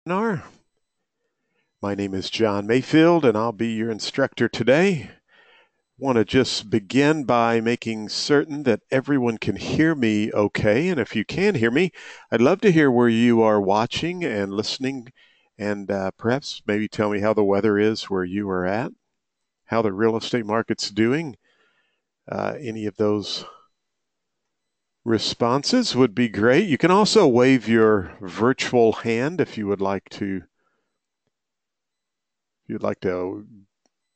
webinar. My name is John Mayfield, and I'll be your instructor today. Want to just begin by making certain that everyone can hear me okay. And if you can hear me, I'd love to hear where you are watching and listening, and perhaps maybe tell me how the weather is where you are at, how the real estate market's doing. Any of those responses would be great. You can also wave your virtual hand if you would like to. If you'd like to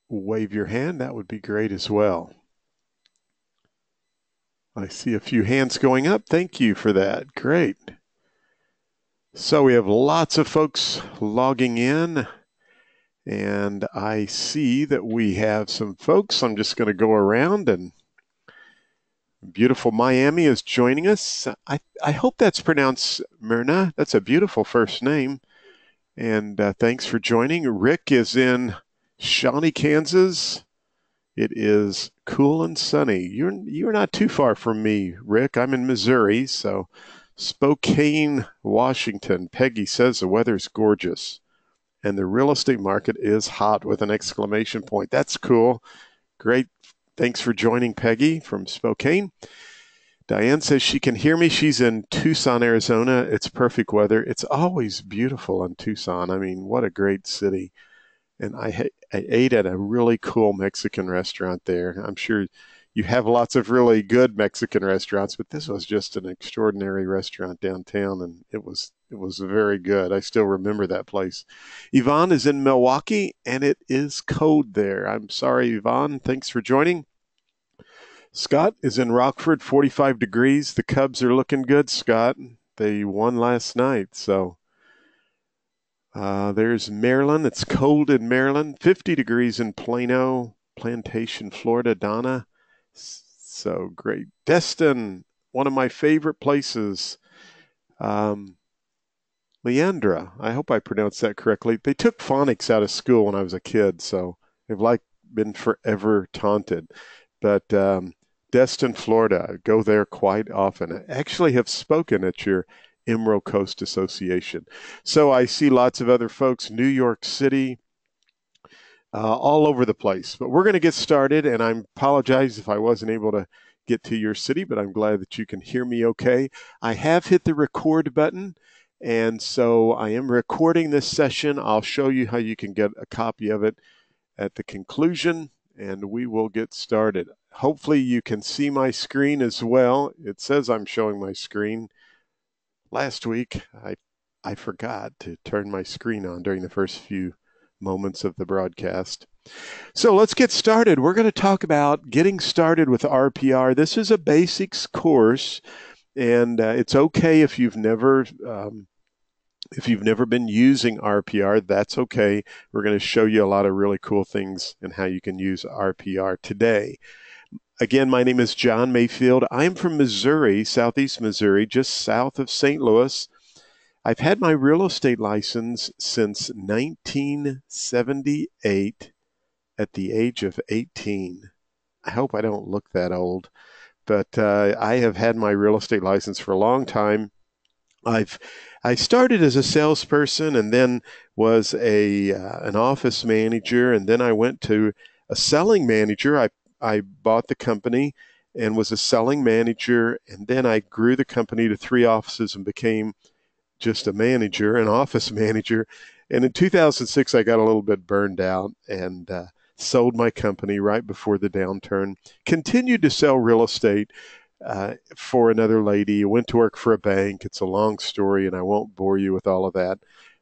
wave your hand, that would be great as well. I see a few hands going up. Thank you for that. Great. So we have lots of folks logging in, and I see that we have some folks. I'm just going to go around, and beautiful Miami is joining us. I hope that's pronounced Myrna. That's a beautiful first name. And thanks for joining. Rick is in Shawnee, Kansas. It is cool and sunny. You're not too far from me, Rick. I'm in Missouri, so Spokane, Washington. Peggy says the weather's gorgeous, and the real estate market is hot with an exclamation point. That's cool. Great. Thanks for joining, Peggy from Spokane. Diane says she can hear me. She's in Tucson, Arizona. It's perfect weather. It's always beautiful in Tucson. I mean, what a great city. And I ate at a really cool Mexican restaurant there. I'm sure you have lots of really good Mexican restaurants, but this was just an extraordinary restaurant downtown, and it was very good. I still remember that place. Yvonne is in Milwaukee, and it is cold there. I'm sorry, Yvonne. Thanks for joining. Scott is in Rockford, 45 degrees. The Cubs are looking good, Scott. They won last night, so there's Maryland. It's cold in Maryland. 50 degrees in Plano, Plantation, Florida. Donna. So great. Destin, one of my favorite places. Leandra, I hope I pronounced that correctly. They took phonics out of school when I was a kid, so they've been forever taunted. But Destin, Florida, I go there quite often. I actually have spoken at your Emerald Coast Association. So I see lots of other folks, New York City, all over the place. But we're going to get started, and I apologize if I wasn't able to get to your city, but I'm glad that you can hear me okay. I have hit the record button, and so I am recording this session. I'll show you how you can get a copy of it at the conclusion, and we will get started. Hopefully you can see my screen as well. It says I'm showing my screen. Last week, I forgot to turn my screen on during the first few moments of the broadcast. So let's get started. We're going to talk about getting started with RPR. This is a basics course, and it's okay if you've never been using RPR. That's okay. We're going to show you a lot of really cool things and how you can use RPR today. Again, my name is John Mayfield. I'm from Missouri, southeast Missouri, just south of St. Louis. I've had my real estate license since 1978 at the age of 18. I hope I don't look that old, but I have had my real estate license for a long time. I started as a salesperson and then was an office manager, and then I went to a selling manager. I bought the company and was a selling manager, and then I grew the company to 3 offices and became just a manager, an office manager. And in 2006, I got a little bit burned out and sold my company right before the downturn. Continued to sell real estate for another lady. Went to work for a bank. It's a long story, and I won't bore you with all of that.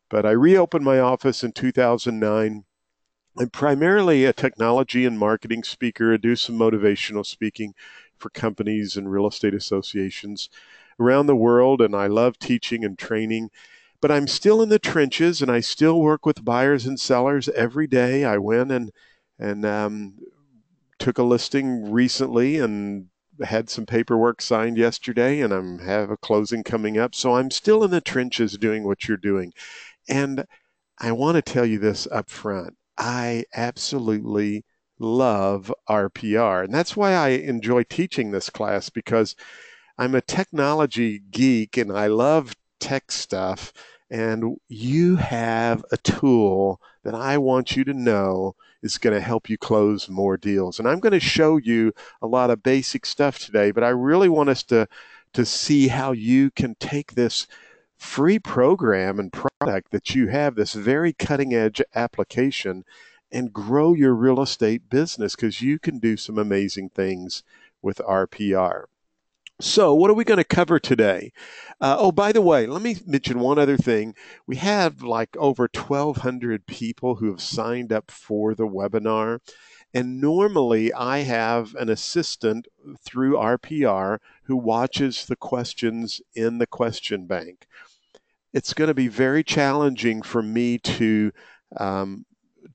But I reopened my office in 2009. I'm primarily a technology and marketing speaker. I do some motivational speaking for companies and real estate associations around the world, and I love teaching and training. But I'm still in the trenches, and I still work with buyers and sellers every day. I went and took a listing recently and had some paperwork signed yesterday, and I have a closing coming up. So I'm still in the trenches doing what you're doing. And I want to tell you this up front. I absolutely love RPR. And that's why I enjoy teaching this class, because I'm a technology geek and I love tech stuff. And you have a tool that I want you to know is going to help you close more deals. And I'm going to show you a lot of basic stuff today, but I really want us to see how you can take this free program and product that you have, this very cutting edge application, and grow your real estate business, because you can do some amazing things with RPR. So, what are we going to cover today? Oh, by the way, let me mention one other thing. We have like over 1,200 people who have signed up for the webinar. And normally I have an assistant through RPR who watches the questions in the question bank. It's going to be very challenging for me um,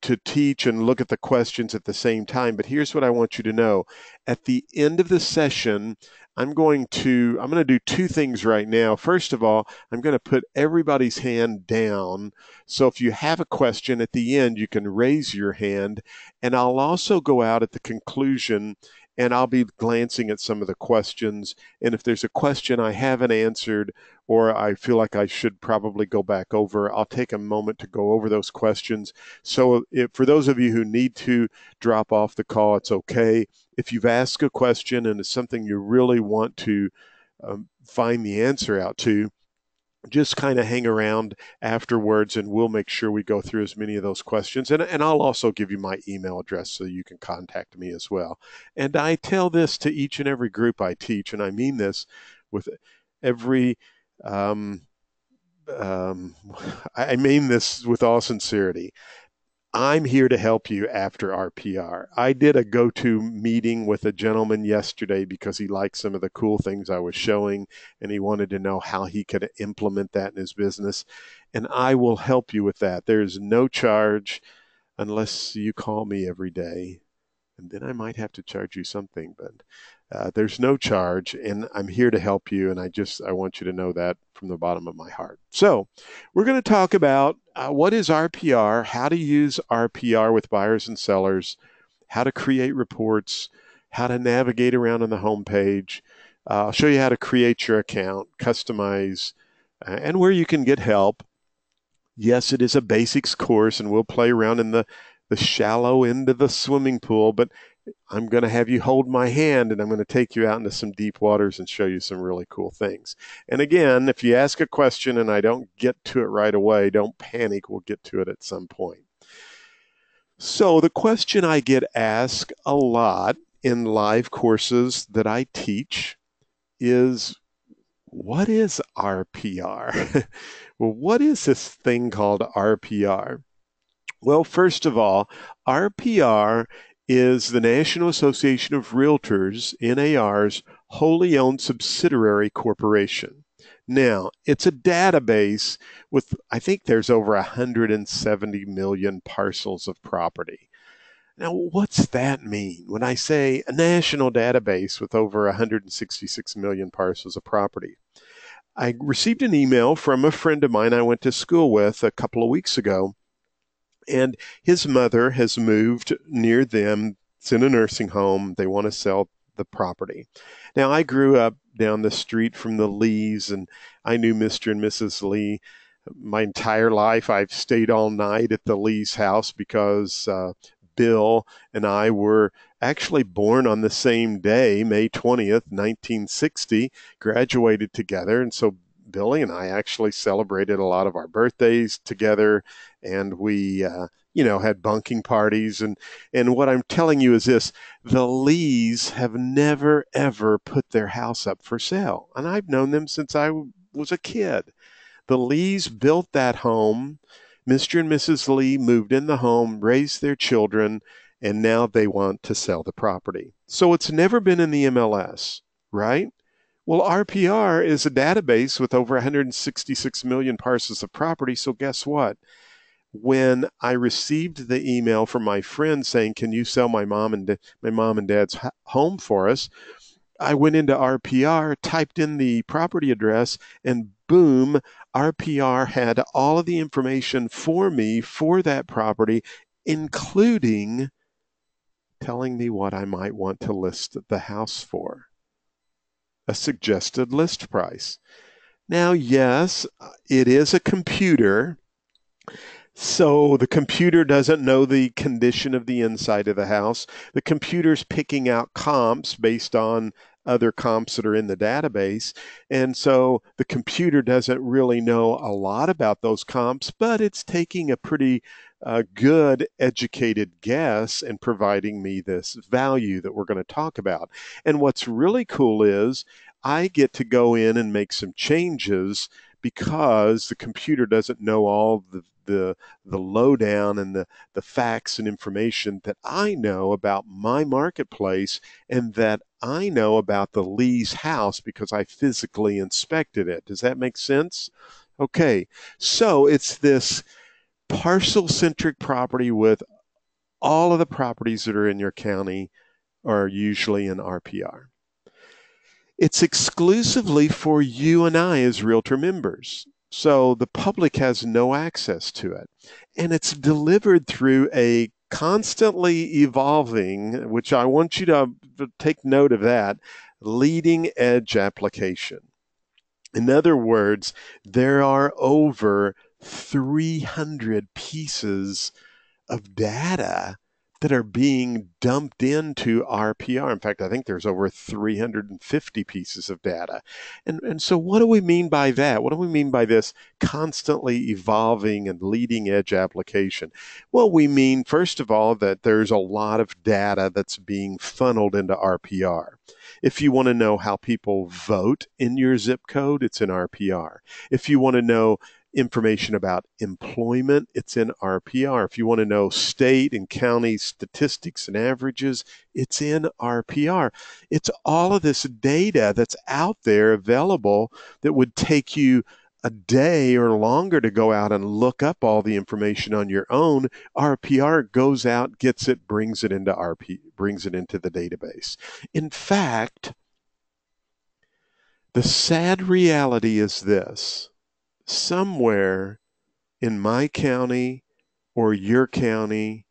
to teach and look at the questions at the same time. But here's what I want you to know. At the end of the session, I'm going to do two things right now. First of all, I'm going to put everybody's hand down. So if you have a question at the end, you can raise your hand. And I'll also go out at the conclusion and I'll be glancing at some of the questions. And if there's a question I haven't answered, or I feel like I should probably go back over, I'll take a moment to go over those questions. So for those of you who need to drop off the call, it's okay. If you've asked a question and it's something you really want to find the answer out to, just kind of hang around afterwards and we'll make sure we go through as many of those questions. And I'll also give you my email address so you can contact me as well. And I tell this to each and every group I teach, and I mean this with every um, um, I mean this with all sincerity. I'm here to help you after RPR. I did a go-to meeting with a gentleman yesterday because he liked some of the cool things I was showing and he wanted to know how he could implement that in his business. And I will help you with that. There's no charge unless you call me every day. And then I might have to charge you something, but there's no charge, and I'm here to help you. And I want you to know that from the bottom of my heart. So we're going to talk about what is RPR, how to use RPR with buyers and sellers, how to create reports, how to navigate around on the homepage. I'll show you how to create your account, customize, and where you can get help. Yes, it is a basics course, and we'll play around in the shallow end of the swimming pool, but I'm going to have you hold my hand and I'm going to take you out into some deep waters and show you some really cool things. And again, if you ask a question and I don't get to it right away, don't panic. We'll get to it at some point. So the question I get asked a lot in live courses that I teach is, what is RPR? Well, what is this thing called RPR? Well, first of all, RPR is the National Association of Realtors, NAR's wholly owned subsidiary corporation. Now, it's a database with, I think there's over 170 million parcels of property. Now, what's that mean when I say a national database with over 166 million parcels of property? I received an email from a friend of mine I went to school with a couple of weeks ago, and his mother has moved near them. It's in a nursing home. They want to sell the property. Now, I grew up down the street from the Lees, and I knew Mr. and Mrs. Lee my entire life. I've stayed all night at the Lee's house because Bill and I were actually born on the same day, May 20th, 1960, graduated together. And so Billy and I actually celebrated a lot of our birthdays together, and we, had bunking parties. And what I'm telling you is this: the Lees have never, ever put their house up for sale. And I've known them since I was a kid. The Lees built that home. Mr. and Mrs. Lee moved in the home, raised their children, and now they want to sell the property. So it's never been in the MLS, right? Well, RPR is a database with over 166 million parcels of property. So guess what? When I received the email from my friend saying, "Can you sell my mom and dad's home for us?" I went into RPR, typed in the property address, and boom, RPR had all of the information for me for that property, including telling me what I might want to list the house for, a suggested list price. Now, yes, it is a computer. So the computer doesn't know the condition of the inside of the house. The computer's picking out comps based on other comps that are in the database. And so the computer doesn't really know a lot about those comps, but it's taking a pretty good educated guess and providing me this value that we're going to talk about. And what's really cool is I get to go in and make some changes because the computer doesn't know all the lowdown and the facts and information that I know about my marketplace and that I know about the Lee's house because I physically inspected it. Does that make sense? Okay, so it's this parcel centric property with all of the properties that are in your county are usually in RPR. It's exclusively for you and I as realtor members. So the public has no access to it. And it's delivered through a constantly evolving, which I want you to take note of that, leading edge application. In other words, there are over 300 pieces of data that are being dumped into RPR. In fact, I think there's over 350 pieces of data. And so what do we mean by that? What do we mean by this constantly evolving and leading edge application? Well, we mean, first of all, that there's a lot of data that's being funneled into RPR. If you want to know how people vote in your zip code, it's in RPR. If you want to know information about employment, it's in RPR. If you want to know state and county statistics and averages, it's in RPR. It's all of this data that's out there available that would take you a day or longer to go out and look up all the information on your own. RPR goes out, gets it, brings it into brings it into the database. In fact, the sad reality is this: somewhere in my county or your county,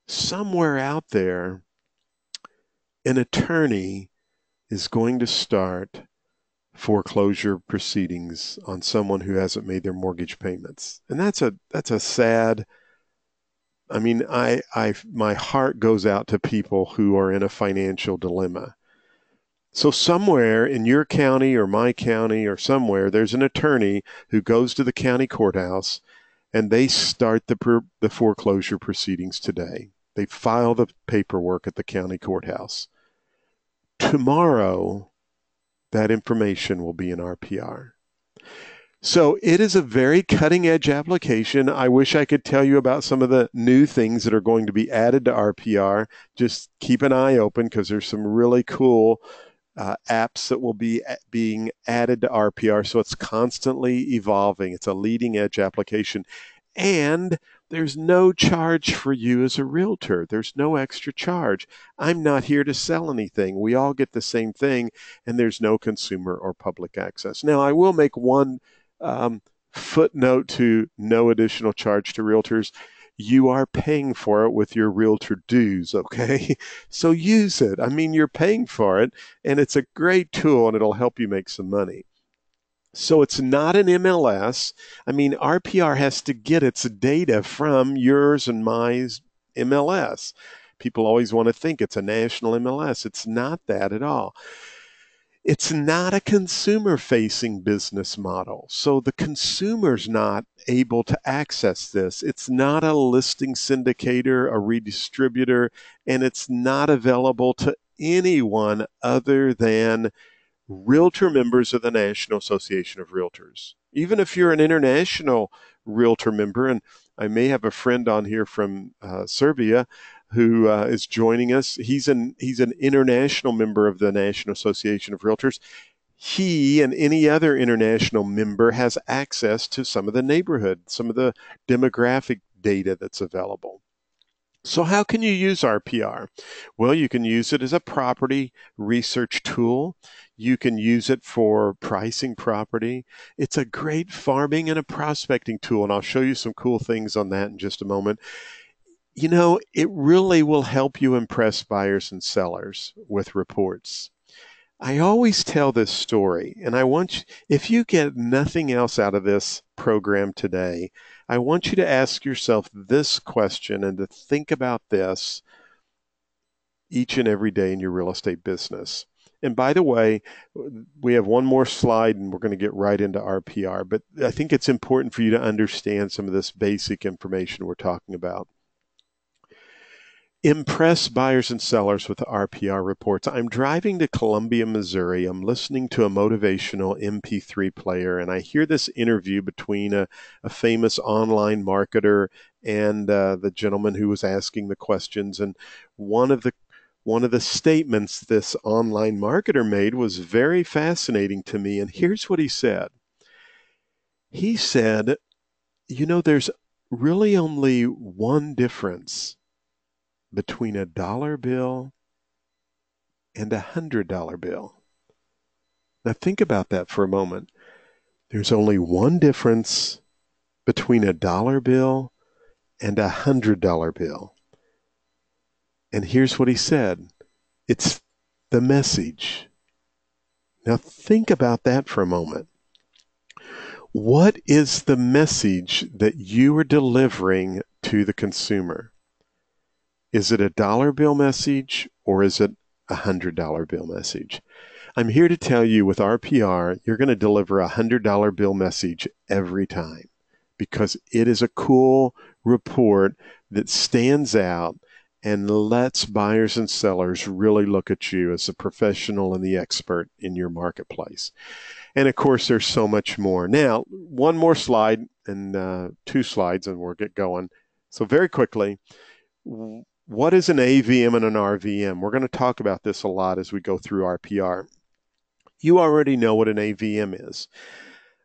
somewhere out there, an attorney is going to start foreclosure proceedings on someone who hasn't made their mortgage payments. And that's a sad, I mean, my heart goes out to people who are in a financial dilemma. So somewhere in your county or my county or somewhere, there's an attorney who goes to the county courthouse and they start the foreclosure proceedings today. They file the paperwork at the county courthouse. Tomorrow, that information will be in RPR. So it is a very cutting edge application. I wish I could tell you about some of the new things that are going to be added to RPR. Just keep an eye open because there's some really cool apps that will be being added to RPR. So it's constantly evolving. It's a leading edge application. And there's no charge for you as a realtor. There's no extra charge. I'm not here to sell anything. We all get the same thing, and there's no consumer or public access. Now, I will make one footnote to no additional charge to realtors. You are paying for it with your realtor dues, okay? So use it. I mean, you're paying for it, and it's a great tool, and it'll help you make some money. So it's not an MLS. I mean, RPR has to get its data from yours and my MLS. People always want to think it's a national MLS. It's not that at all. It's not a consumer-facing business model. So the consumer's not able to access this. It's not a listing syndicator, a redistributor, and it's not available to anyone other than realtor members of the National Association of Realtors. Even if you're an international realtor member, and I may have a friend on here from Serbia who is joining us. He's an international member of the National Association of Realtors. He and any other international member has access to some of the neighborhood, some of the demographic data that's available. So how can you use RPR? Well, you can use it as a property research tool. You can use it for pricing property. It's a great farming and a prospecting tool, and I'll show you some cool things on that in just a moment. You know, it really will help you impress buyers and sellers with reports. I always tell this story, and I want you, if you get nothing else out of this program today, I want you to ask yourself this question and to think about this each and every day in your real estate business. And by the way, we have one more slide and we're going to get right into RPR, but I think it's important for you to understand some of this basic information we're talking about. Impress buyers and sellers with the RPR reports. I'm driving to Columbia, Missouri. I'm listening to a motivational MP3 player, and I hear this interview between a famous online marketer and the gentleman who was asking the questions. And one of the statements this online marketer made was very fascinating to me. And here's what he said. He said, there's really only one difference between a dollar bill and $100 bill. Now think about that for a moment. There's only one difference between a dollar bill and $100 bill. And here's what he said. It's the message. Now think about that for a moment. What is the message that you are delivering to the consumer? Is it a dollar bill message or is it a $100 bill message? I'm here to tell you with RPR, you're going to deliver a $100 bill message every time because it is a cool report that stands out and lets buyers and sellers really look at you as the professional and the expert in your marketplace. And of course, there's so much more. Now, one more slide and 2 slides and we'll get going. So very quickly, what is an AVM and an RVM? We're going to talk about this a lot as we go through RPR. You already know what an AVM is.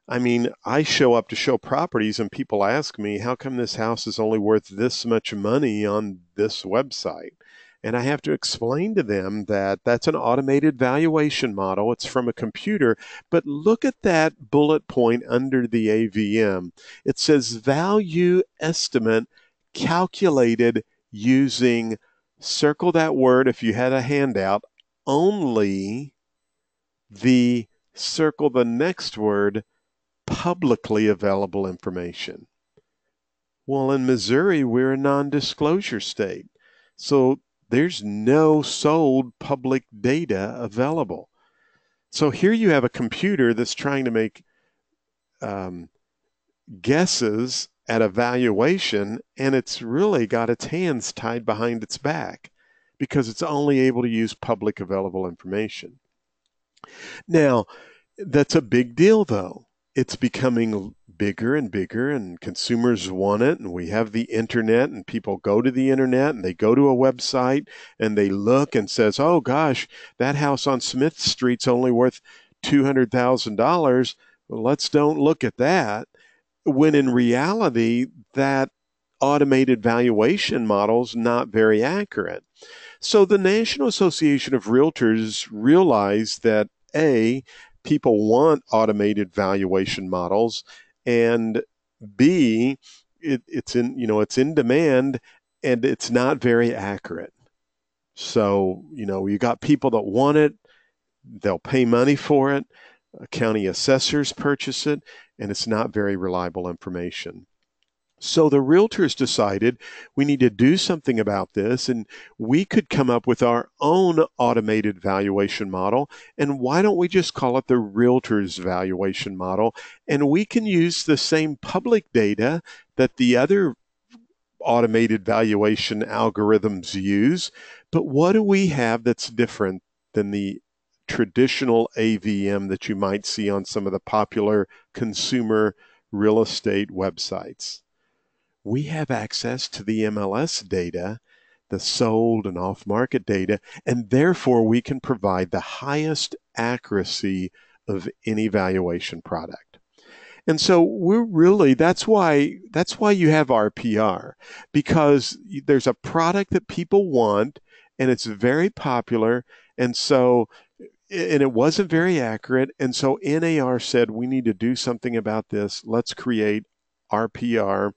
I mean, I show up to show properties and people ask me, how come this house is only worth this much money on this website? And I have to explain to them that that's an automated valuation model. It's from a computer. But look at that bullet point under the AVM. It says value estimate calculated using, circle that word if you had a handout, only circle the next word, publicly available information. Well, in Missouri, we're a non-disclosure state. So there's no sold public data available. So here you have a computer that's trying to make guesses at a valuation, and it's really got its hands tied behind its back because it's only able to use public available information. Now, that's a big deal, though. It's becoming bigger and bigger, and consumers want it, and we have the internet, and people go to the internet, and they go to a website, and they look and says, oh, gosh, that house on Smith Street's only worth $200,000. Well, let's don't look at that. When in reality, that automated valuation model's not very accurate. So the National Association of Realtors realized that A, people want automated valuation models, and B, it's in demand and it's not very accurate. So, you got people that want it, they'll pay money for it, county assessors purchase it, and it's not very reliable information. So the realtors decided we need to do something about this, and we could come up with our own automated valuation model. And why don't we just call it the realtors valuation model? And we can use the same public data that the other automated valuation algorithms use. But what do we have that's different than the traditional AVM that you might see on some of the popular consumer real estate websites? We have access to the MLS data, the sold and off-market data, and therefore we can provide the highest accuracy of any valuation product. And so that's why you have RPR, because there's a product that people want and it's very popular, and it wasn't very accurate, and so NAR said we need to do something about this. Let's create RPR.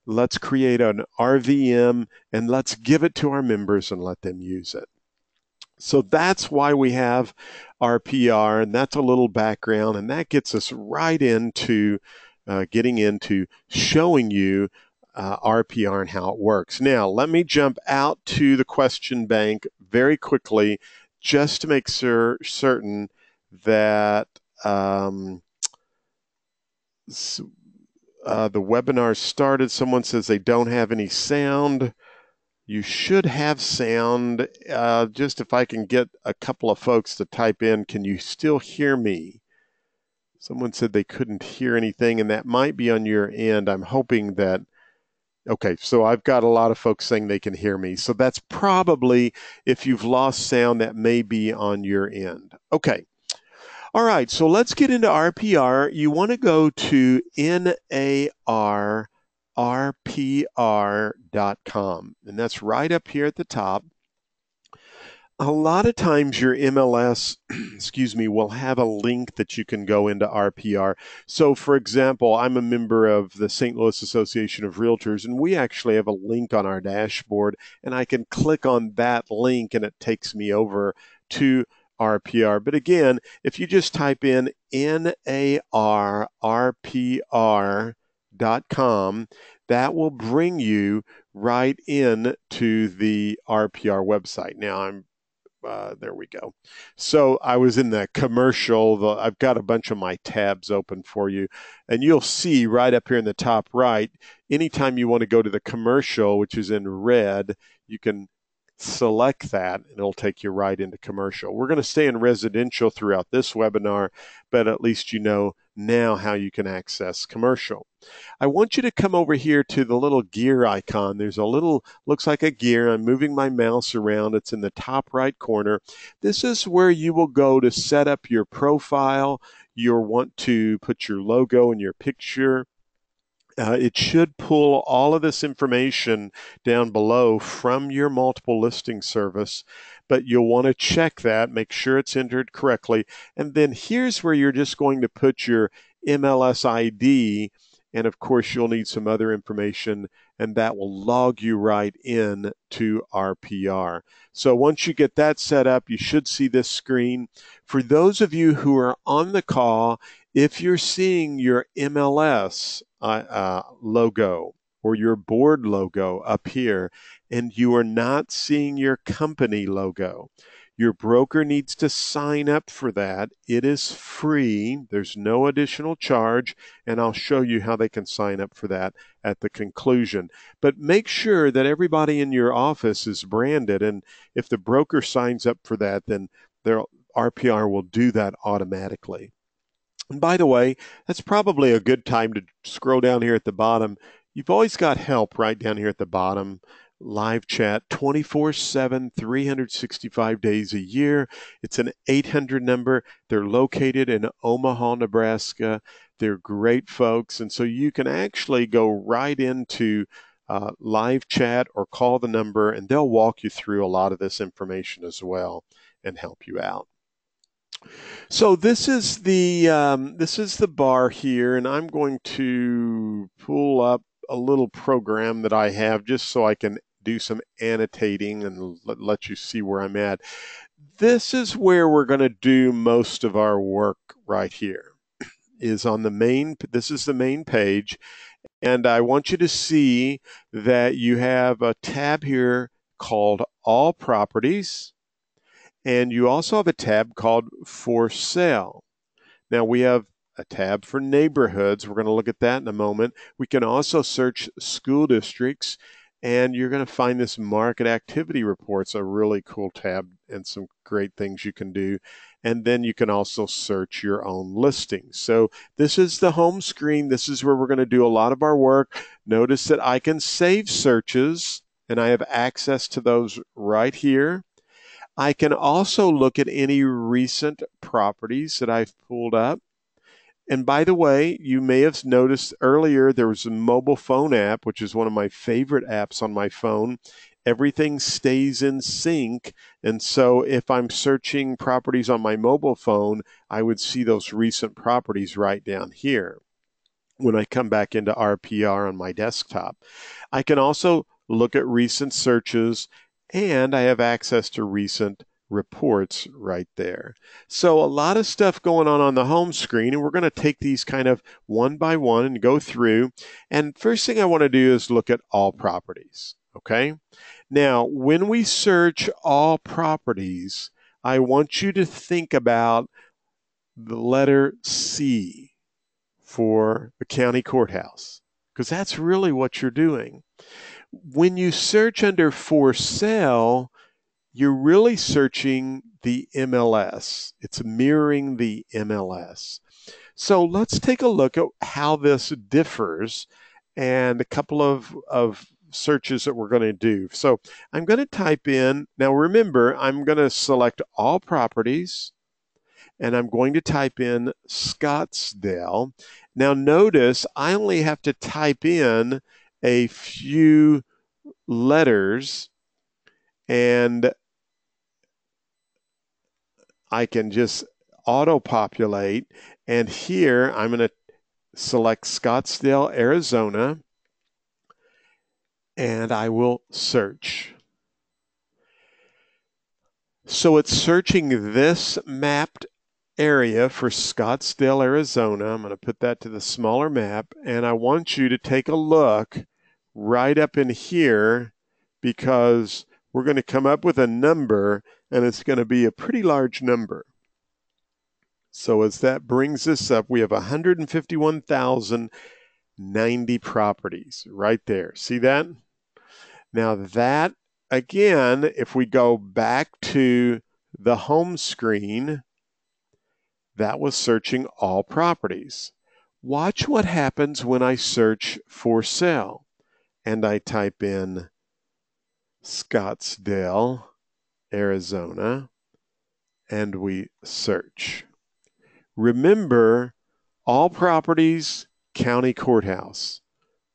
Let's create an RVM and let's give it to our members and let them use it. So that's why we have RPR, and that's a little background, and that gets us right into getting into showing you RPR and how it works. Now, let me jump out to the question bank very quickly just to make certain that the webinar started. Someone says they don't have any sound. You should have sound. Just if I can get a couple of folks to type in, can you still hear me? Someone said they couldn't hear anything, and that might be on your end. I'm hoping that. Okay, so I've got a lot of folks saying they can hear me. So that's probably, if you've lost sound, that may be on your end. Okay. All right, so let's get into RPR. You want to go to narrpr.com, and that's right up here at the top. A lot of times your MLS, excuse me, will have a link that you can go into RPR. So for example, I'm a member of the St. Louis Association of Realtors, and we actually have a link on our dashboard, and I can click on that link and it takes me over to RPR. But again, if you just type in narrpr.com, that will bring you right in to the RPR website. Now there we go. So I was in the commercial. I've got a bunch of my tabs open for you, and you'll see right up here in the top right, anytime you want to go to the commercial, which is in red, you can select that and it'll take you right into commercial. We're going to stay in residential throughout this webinar, but at least you know now how you can access commercial. I want you to come over here to the little gear icon. There's a little, looks like a gear. I'm moving my mouse around. It's in the top right corner. This is where you will go to set up your profile. You'll want to put your logo and your picture. It should pull all of this information down below from your multiple listing service, but you'll want to check that, make sure it's entered correctly. And then here's where you're just going to put your MLS ID. And of course, you'll need some other information, and that will log you right in to RPR. So once you get that set up, you should see this screen. For those of you who are on the call, if you're seeing your MLS logo or your board logo up here, and you are not seeing your company logo, your broker needs to sign up for that. It is free. There's no additional charge, and I'll show you how they can sign up for that at the conclusion. But make sure that everybody in your office is branded, and if the broker signs up for that, then their RPR will do that automatically. And by the way, that's probably a good time to scroll down here at the bottom. You've always got help right down here at the bottom. Live chat 24/7, 365 days a year. It's an 800 number. They're located in Omaha, Nebraska. They're great folks. And so you can actually go right into live chat or call the number, and they'll walk you through a lot of this information as well and help you out. So this is the bar here, and I'm going to pull up a little program that I have just so I can do some annotating and let you see where I'm at. This is where we're going to do most of our work right here. Is on the main. This is the main page, and I want you to see that you have a tab here called All Properties. And you also have a tab called For Sale. Now we have a tab for neighborhoods. We're going to look at that in a moment. We can also search school districts, and you're going to find this market activity reports, a really cool tab and some great things you can do. And then you can also search your own listings. So this is the home screen. This is where we're going to do a lot of our work. Notice that I can save searches, and I have access to those right here. I can also look at any recent properties that I've pulled up. And by the way, you may have noticed earlier there was a mobile phone app, which is one of my favorite apps on my phone. Everything stays in sync. And so if I'm searching properties on my mobile phone, I would see those recent properties right down here when I come back into RPR on my desktop. I can also look at recent searches, and I have access to recent reports right there. So a lot of stuff going on the home screen, and we're going to take these kind of one by one and go through. And first thing I want to do is look at all properties, okay? Now, when we search all properties, I want you to think about the letter C for the county courthouse, because that's really what you're doing. When you search under for sale, you're really searching the MLS. It's mirroring the MLS. So let's take a look at how this differs and a couple of searches that we're going to do. So I'm going to type in, now remember, I'm going to select all properties, and I'm going to type in Scottsdale. Now notice I only have to type in a few letters, and I can just auto-populate. And here I'm going to select Scottsdale, Arizona, and I will search. So it's searching this mapped area for Scottsdale, Arizona. I'm going to put that to the smaller map, and I want you to take a look right up in here, because we're going to come up with a number, and it's going to be a pretty large number. So as that brings us up, we have 151,090 properties right there. See that? Now that, again, if we go back to the home screen, that was searching all properties. Watch what happens when I search for sale and I type in Scottsdale, Arizona, and we search. Remember, all properties, county courthouse.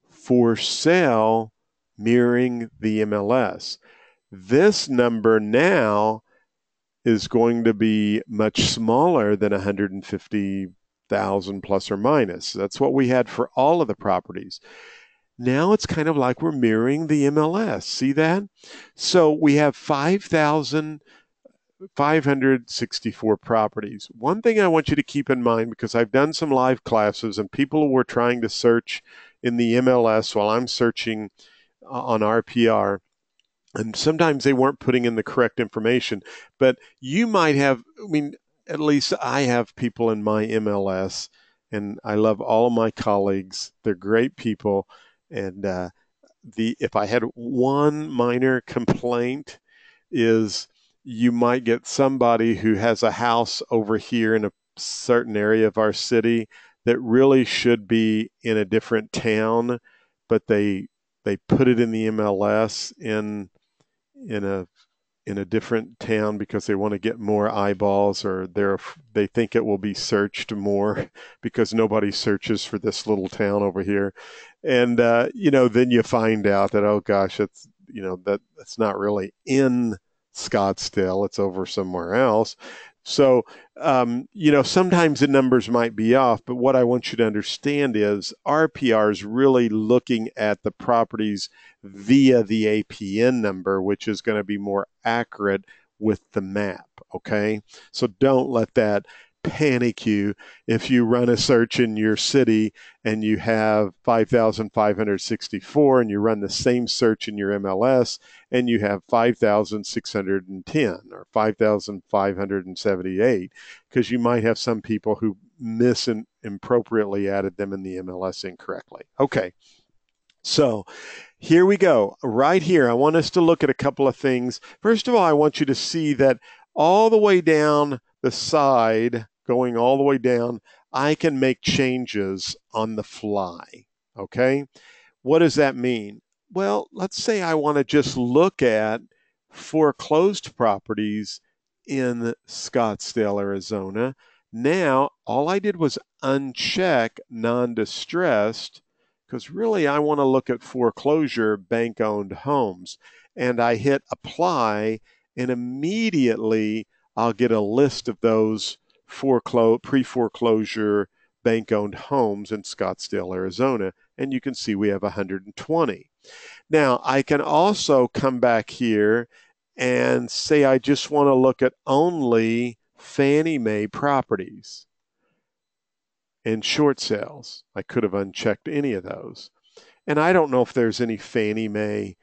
For sale, mirroring the MLS. This number now is going to be much smaller than 150,000 plus or minus. That's what we had for all of the properties. Now it's kind of like we're mirroring the MLS. See that? So we have 5,564 properties. One thing I want you to keep in mind, because I've done some live classes and people were trying to search in the MLS while I'm searching on RPR, and sometimes they weren't putting in the correct information. But you might have, at least I have people in my MLS, and I love all of my colleagues. They're great people. And if I had one minor complaint is you might get somebody who has a house over here in a certain area of our city that really should be in a different town, but they put it in the MLS in a different town because they want to get more eyeballs, or they think it will be searched more because nobody searches for this little town over here. And then you find out that, oh gosh, that's not really in Scottsdale, it's over somewhere else. So sometimes the numbers might be off, but what I want you to understand is RPR is really looking at the properties via the APN number, which is going to be more accurate with the map, okay? So don't let that panic you if you run a search in your city and you have 5,564 and you run the same search in your MLS and you have 5,610 or 5,578, because you might have some people who inappropriately added them in the MLS incorrectly. Okay, so here we go. Right here, I want us to look at a couple of things. First of all, I want you to see that all the way down the side, going all the way down, I can make changes on the fly, okay? What does that mean? Well, let's say I want to just look at foreclosed properties in Scottsdale, Arizona. Now, all I did was uncheck non-distressed, because really I want to look at foreclosure bank-owned homes. And I hit apply, and immediately I'll get a list of those pre-foreclosure bank-owned homes in Scottsdale, Arizona. And you can see we have 120. Now, I can also come back here and say I just want to look at only Fannie Mae properties and short sales. I could have unchecked any of those. And I don't know if there's any Fannie Mae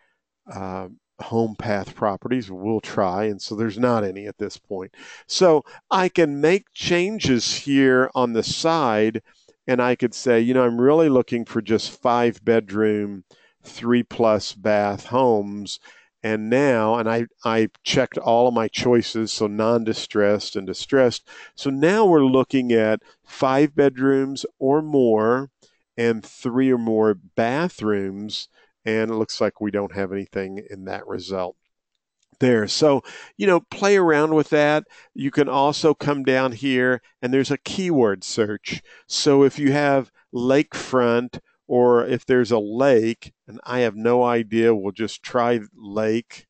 uh, home path properties. We'll try. And so there's not any at this point. So I can make changes here on the side, and I could say, I'm really looking for just 5-bedroom, 3+ bath homes. And now, and I checked all of my choices, so non-distressed and distressed. So now we're looking at 5 bedrooms or more and 3 or more bathrooms, and it looks like we don't have anything in that result there. So, play around with that. You can also come down here and there's a keyword search. So if you have lakefront, or if there's a lake, and I have no idea, we'll just try lake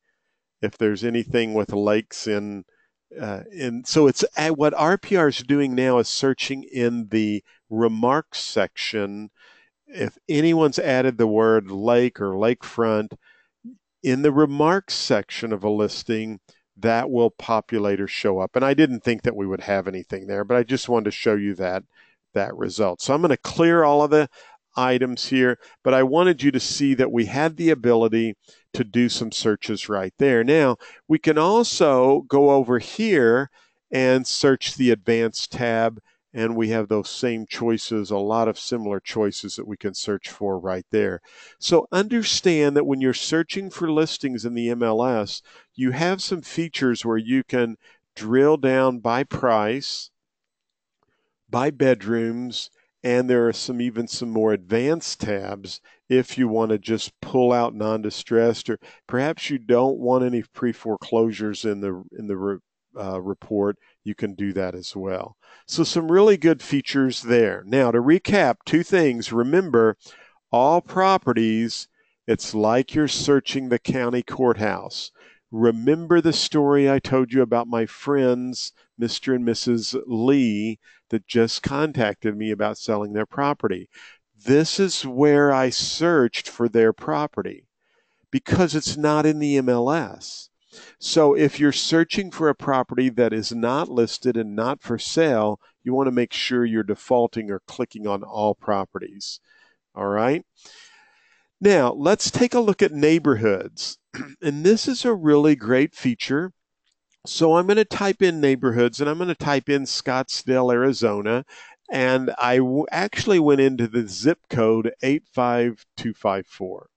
if there's anything with lakes in. So it's what RPR is doing now is searching in the remarks section. If anyone's added the word lake or lakefront in the remarks section of a listing, that will populate or show up. And I didn't think that we would have anything there, but I just wanted to show you that result. So I'm going to clear all of the items here, but I wanted you to see that we had the ability to do some searches right there. Now, we can also go over here and search the advanced tab, and we have those same choices, a lot of similar choices that we can search for right there. So understand that when you're searching for listings in the MLS, you have some features where you can drill down by price, by bedrooms, and there are even some more advanced tabs if you want to just pull out non-distressed, or perhaps you don't want any pre-foreclosures in the report. You can do that as well. So some really good features there. Now to recap, 2 things. Remember, all properties, it's like you're searching the county courthouse. Remember the story I told you about my friends, Mr. and Mrs. Lee, that just contacted me about selling their property. This is where I searched for their property because it's not in the MLS. So if you're searching for a property that is not listed and not for sale, you want to make sure you're defaulting or clicking on all properties. All right. Now, let's take a look at neighborhoods. And this is a really great feature. So I'm going to type in neighborhoods, and I'm going to type in Scottsdale, Arizona. And I actually went into the zip code 85254.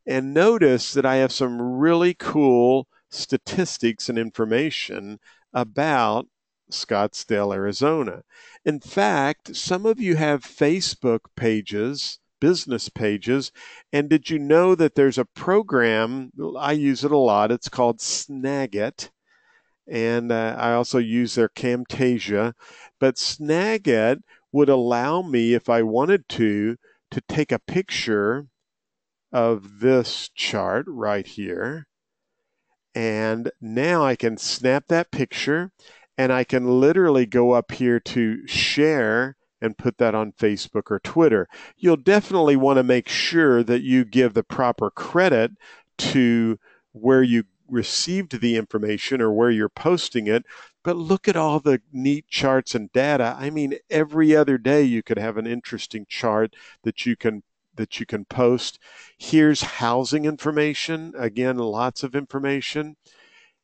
And notice that I have some really cool statistics and information about Scottsdale, Arizona. In fact, some of you have Facebook pages, business pages, and did you know that there's a program, I use it a lot, it's called Snagit, and I also use their Camtasia, but Snagit would allow me, if I wanted to take a picture of this chart right here. And now I can snap that picture, and I can literally go up here to share and put that on Facebook or Twitter. You'll definitely want to make sure that you give the proper credit to where you received the information or where you're posting it. But look at all the neat charts and data. I mean, every other day you could have an interesting chart that you can post. Here's housing information. Again, lots of information.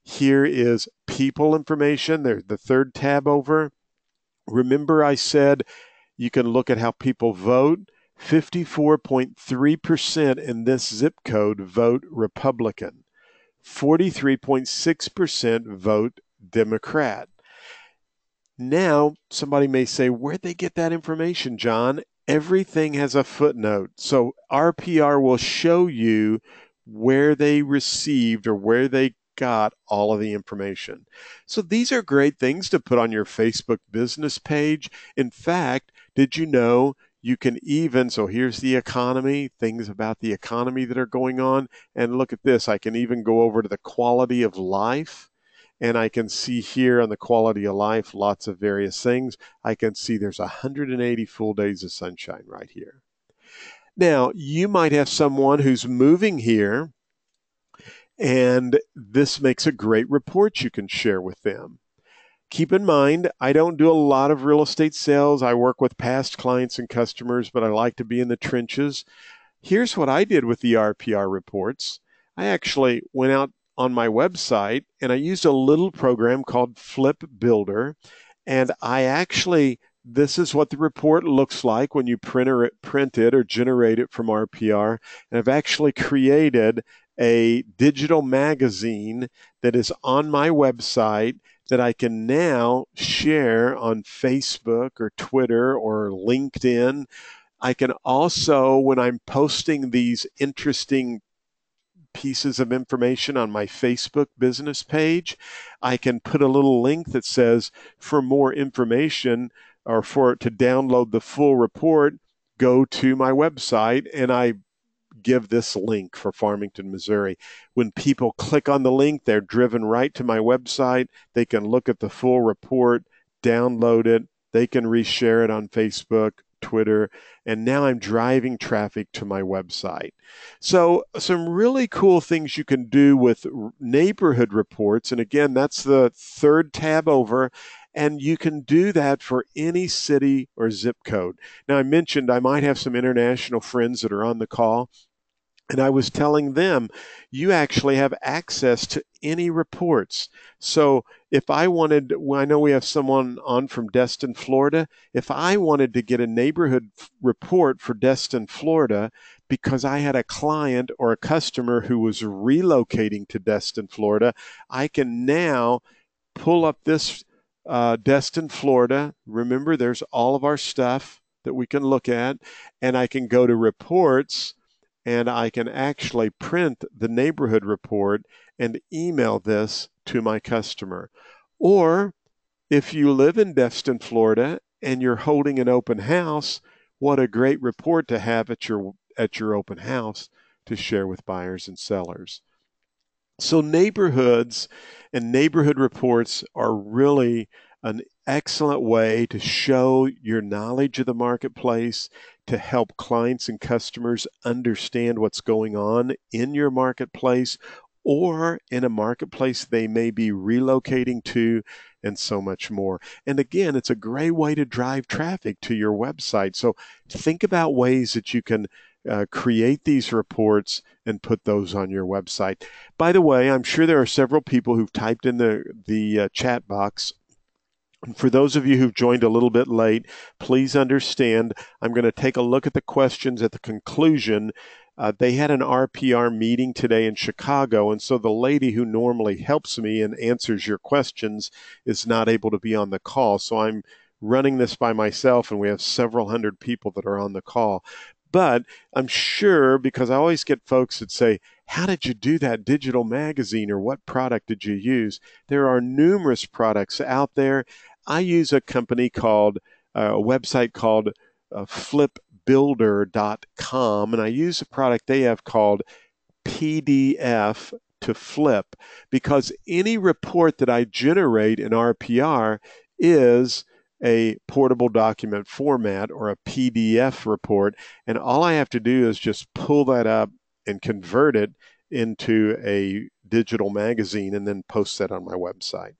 Here is people information. There's the 3rd tab over. Remember I said you can look at how people vote. 54.3% in this zip code vote Republican. 43.6% vote Democrat. Now, somebody may say, where'd they get that information, John? Everything has a footnote. So RPR will show you where they received or where they got all of the information. So these are great things to put on your Facebook business page. In fact, did you know you can even, so here's the economy, things about the economy that are going on. And look at this, I can even go over to the quality of life. And I can see here on the quality of life, lots of various things. I can see there's 180 full days of sunshine right here. Now, you might have someone who's moving here And this makes a great report you can share with them. Keep in mind, I don't do a lot of real estate sales. I work with past clients and customers, but I like to be in the trenches. Here's what I did with the RPR reports. I actually went out on my website and I used a little program called Flip Builder. And this is what the report looks like when you print it or generate it from RPR. And I've actually created a digital magazine that is on my website that I can now share on Facebook or Twitter or LinkedIn. I can also, when I'm posting these interesting pieces of information on my Facebook business page, I can put a little link that says, for more information or to download the full report, go to my website, and I give this link for Farmington, Missouri. When people click on the link, they're driven right to my website. They can look at the full report, download it. They can reshare it on Facebook, Twitter, and now I'm driving traffic to my website. So some really cool things you can do with neighborhood reports. And again, that's the third tab over. And you can do that for any city or zip code. Now, I mentioned I might have some international friends that are on the call. And I was telling them, you actually have access to any reports. So if I wanted, I know we have someone on from Destin, Florida. If I wanted to get a neighborhood report for Destin, Florida, because I had a client or a customer who was relocating to Destin, Florida, I can now pull up this Destin, Florida. Remember, there's all of our stuff that we can look at, and I can go to reports and I can actually print the neighborhood report and email this to my customer. Or if you live in Destin, Florida, and you're holding an open house, what a great report to have at your open house to share with buyers and sellers. So neighborhoods and neighborhood reports are really an excellent way to show your knowledge of the marketplace, to help clients and customers understand what's going on in your marketplace or in a marketplace they may be relocating to, and so much more. And again, it's a great way to drive traffic to your website. So think about ways that you can create these reports and put those on your website. By the way, I'm sure there are several people who've typed in the chat box. And for those of you who've joined a little bit late, please understand I'm going to take a look at the questions at the conclusion. They had an RPR meeting today in Chicago, and so the lady who normally helps me and answers your questions is not able to be on the call. So I'm running this by myself, and we have several hundred people that are on the call. But I'm sure, because I always get folks that say, how did you do that digital magazine, or what product did you use? There are numerous products out there. I use a website called flipbuilder.com, and I use a product they have called PDF to Flip, because any report that I generate in RPR is a portable document format or a PDF report, and all I have to do is just pull that up and convert it into a digital magazine and then post that on my website.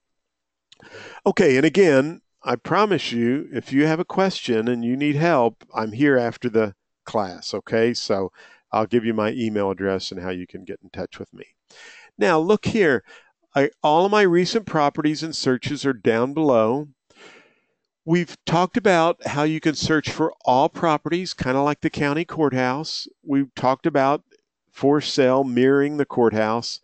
Okay, and again, I promise you, if you have a question and you need help, I'm here after the class, okay? So I'll give you my email address and how you can get in touch with me. Now, look here. All of my recent properties and searches are down below. We've talked about how you can search for all properties, kind of like the county courthouse. We've talked about for sale mirroring the courthouse,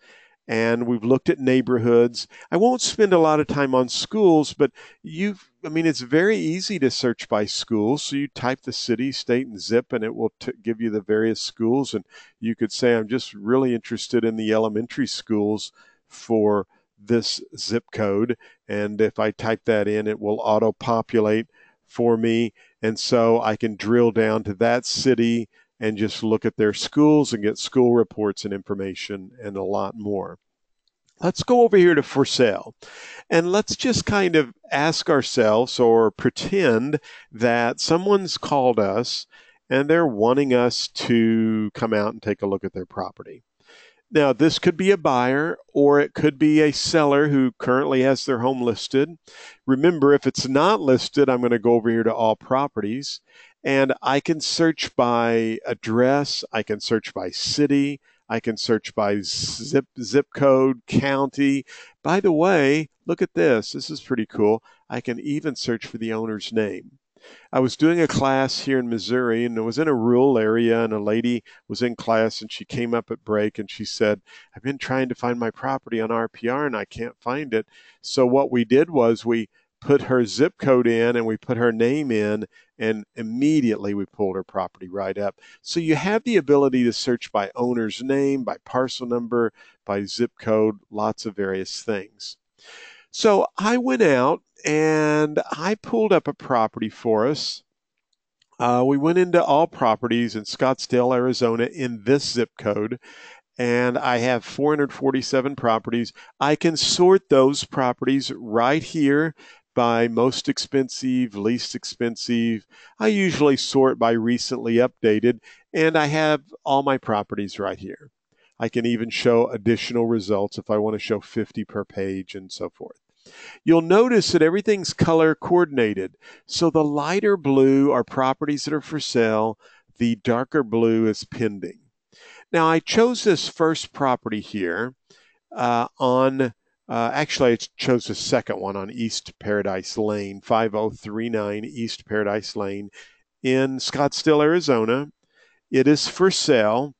and we've looked at neighborhoods. I won't spend a lot of time on schools, but it's very easy to search by schools. So you type the city, state, and zip, and it will give you the various schools. And you could say, I'm just really interested in the elementary schools for this zip code, and if I type that in, it will auto-populate for me, and so I can drill down to that city and just look at their schools and get school reports and information and a lot more. Let's go over here to for sale, and let's just kind of ask ourselves or pretend that someone's called us and they're wanting us to come out and take a look at their property. Now, this could be a buyer or it could be a seller who currently has their home listed. Remember, if it's not listed, I'm going to go over here to all properties and I can search by address, I can search by city, I can search by zip code, county. By the way, look at this. This is pretty cool. I can even search for the owner's name. I was doing a class here in Missouri and it was in a rural area and a lady was in class and she came up at break and she said, I've been trying to find my property on RPR and I can't find it. So what we did was we put her zip code in and we put her name in and immediately we pulled her property right up. So you have the ability to search by owner's name, by parcel number, by zip code, lots of various things. So I went out and I pulled up a property for us. We went into all properties in Scottsdale, Arizona in this zip code, and I have 447 properties. I can sort those properties right here by most expensive, least expensive. I usually sort by recently updated, and I have all my properties right here. I can even show additional results if I want to show 50 per page and so forth. You'll notice that everything's color coordinated. So the lighter blue are properties that are for sale. The darker blue is pending. Now I chose this first property here actually I chose the second one on East Paradise Lane, 5039 East Paradise Lane in Scottsdale, Arizona. It is for sale.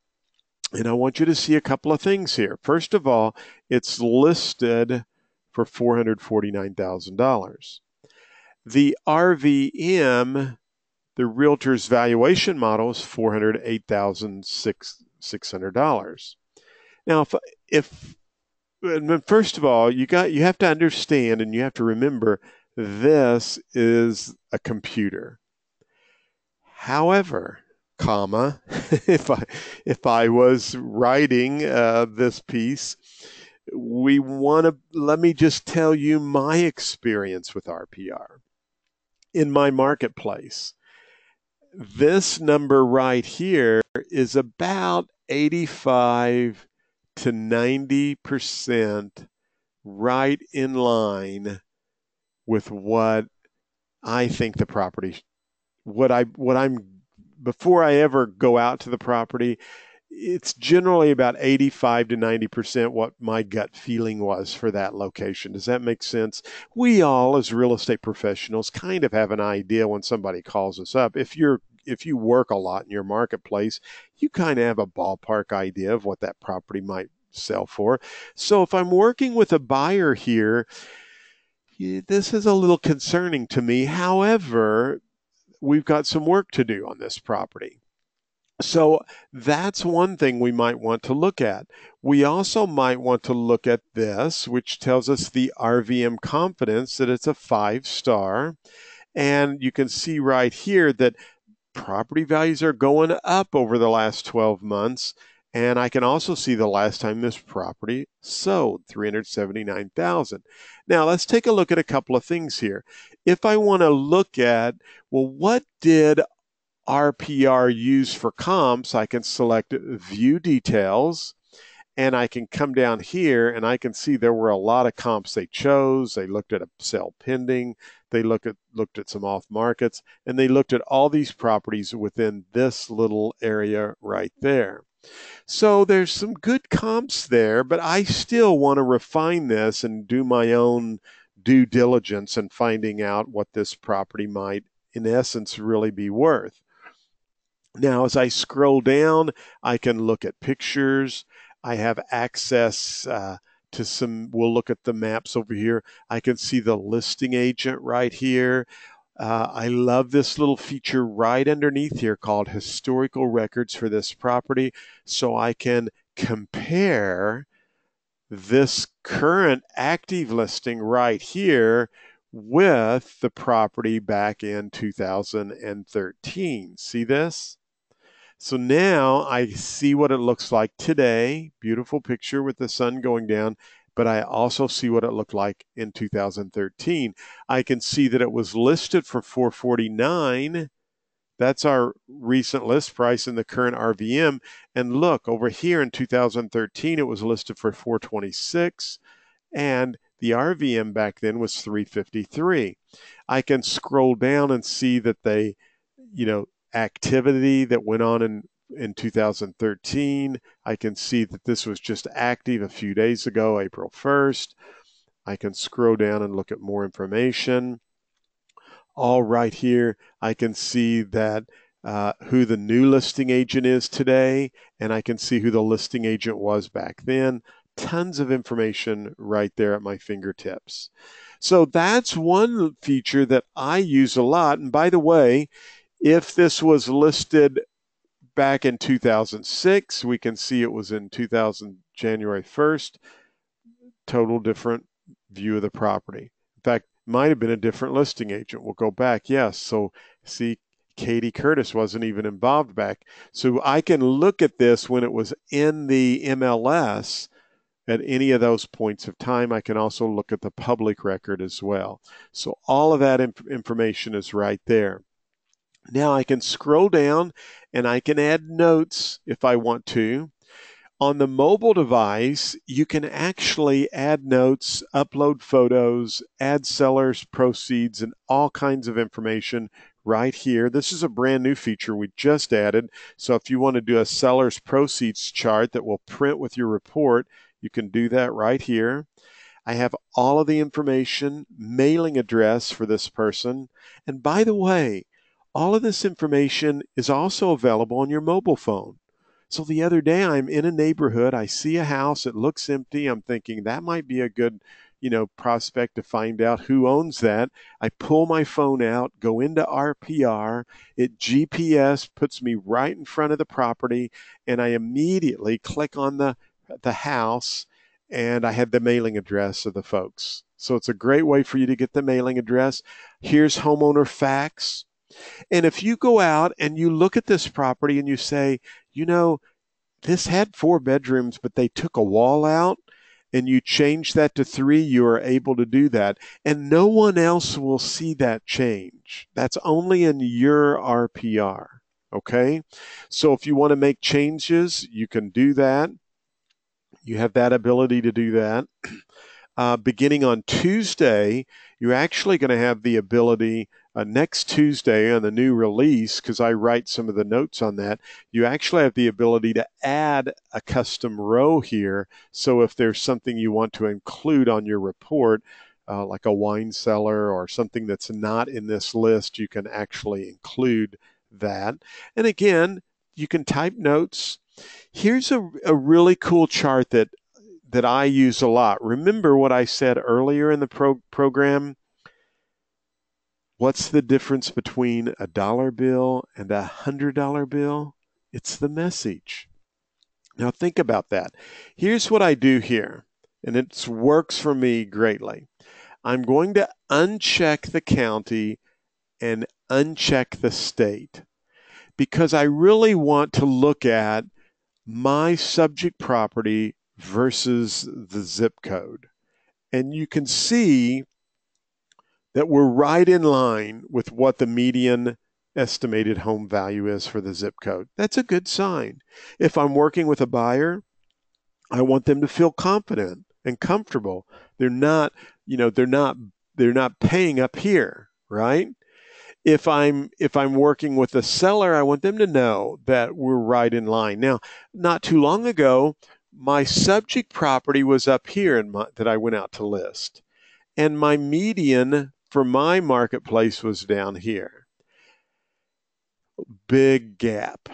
And I want you to see a couple of things here. First of all, it's listed for $449,000. The RVM, the realtor's valuation model, is $408,600. Now, first of all, you have to understand and you have to remember this is a computer. However, comma, if I was writing this piece, let me just tell you my experience with RPR in my marketplace. This number right here is about 85 to 90% right in line with what I think the property, before I ever go out to the property, it's generally about 85 to 90% what my gut feeling was for that location. Does that make sense? We all, as real estate professionals, kind of have an idea when somebody calls us up. If you work a lot in your marketplace, you kind of have a ballpark idea of what that property might sell for. So if I'm working with a buyer here, this is a little concerning to me. However, we've got some work to do on this property. So that's one thing we might want to look at. We also might want to look at this, which tells us the RVM confidence that it's a 5-star. And you can see right here that property values are going up over the last 12 months. And I can also see the last time this property sold, $379,000. Now let's take a look at a couple of things here. If I want to look at, well, what did RPR use for comps, I can select view details and I can come down here and I can see there were a lot of comps they chose. They looked at a sale pending. They looked at some off markets and they looked at all these properties within this little area right there. So there's some good comps there, but I still want to refine this and do my own due diligence and finding out what this property might, in essence, really be worth. Now, as I scroll down, I can look at pictures. I have access to some, we'll look at the maps over here. I can see the listing agent right here. I love this little feature right underneath here called historical records for this property. So I can compare this current active listing right here with the property back in 2013. See this? So now I see what it looks like today. Beautiful picture with the sun going down, but I also see what it looked like in 2013. I can see that it was listed for $449,000 That's our recent list price in the current RVM. And look, over here in 2013, it was listed for 426, and the RVM back then was 353. I can scroll down and see that they, activity that went on in 2013. I can see that this was just active a few days ago, April 1st. I can scroll down and look at more information. All right here, I can see that who the new listing agent is today, and I can see who the listing agent was back then. Tons of information right there at my fingertips. So that's one feature that I use a lot. And by the way, if this was listed back in 2006, we can see it was in 2000, January 1st, total different view of the property. In fact, might have been a different listing agent. We'll go back. Yes. So see, Katie Curtis wasn't even involved back. So I can look at this when it was in the MLS at any of those points of time. I can also look at the public record as well. So all of that information is right there. Now I can scroll down and I can add notes if I want to. On the mobile device, you can actually add notes, upload photos, add sellers, proceeds, and all kinds of information right here. This is a brand new feature we just added. So if you want to do a seller's proceeds chart that will print with your report, you can do that right here. I have all of the information, mailing address for this person. And by the way, all of this information is also available on your mobile phone. So the other day I'm in a neighborhood, I see a house, it looks empty. I'm thinking that might be a good, prospect to find out who owns that. I pull my phone out, go into RPR, it GPS puts me right in front of the property, and I immediately click on the house, and I have the mailing address of the folks. So it's a great way for you to get the mailing address. Here's homeowner facts. And if you go out and you look at this property and you say, this had 4 bedrooms, but they took a wall out and you change that to 3, you are able to do that. And no one else will see that change. That's only in your RPR. Okay. So if you want to make changes, you can do that. You have that ability to do that. Beginning on Tuesday, you're actually going to have the ability next Tuesday on the new release, because I write some of the notes on that, you actually have the ability to add a custom row here. So if there's something you want to include on your report, like a wine cellar or something that's not in this list, you can actually include that. And again, you can type notes. Here's a really cool chart that I use a lot. Remember what I said earlier in the program? What's the difference between a dollar bill and a $100 bill? It's the message. Now think about that. Here's what I do here, and it works for me greatly. I'm going to uncheck the county and uncheck the state, because I really want to look at my subject property versus the zip code. And you can see that we're right in line with what the median estimated home value is for the zip code. That's a good sign. If I'm working with a buyer, I want them to feel confident and comfortable. They're not paying up here, right? If I'm working with a seller, I want them to know that we're right in line. Now, not too long ago, my subject property was up here that I went out to list, and my median for my marketplace was down here. Big gap.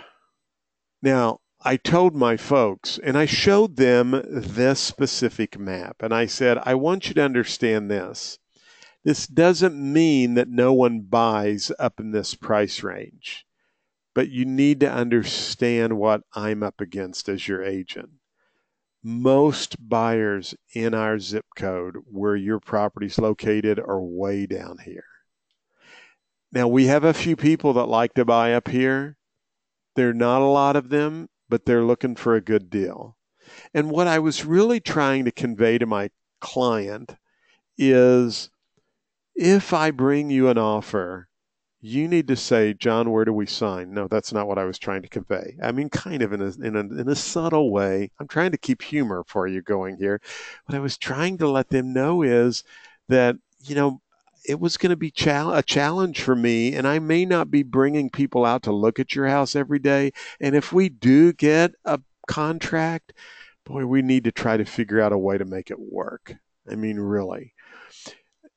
Now, I told my folks, and I showed them this specific map, and I said, I want you to understand this. This doesn't mean that no one buys up in this price range, but you need to understand what I'm up against as your agent. Most buyers in our zip code where your property's located are way down here. Now, we have a few people that like to buy up here. There are not a lot of them, but they're looking for a good deal. And what I was really trying to convey to my client is, if I bring you an offer, you need to say, John, where do we sign? No, that's not what I was trying to convey. I mean, kind of in a subtle way. I'm trying to keep humor for you going here. What I was trying to let them know is that, it was going to be a challenge for me, and I may not be bringing people out to look at your house every day. And if we do get a contract, boy, we need to try to figure out a way to make it work. I mean, really.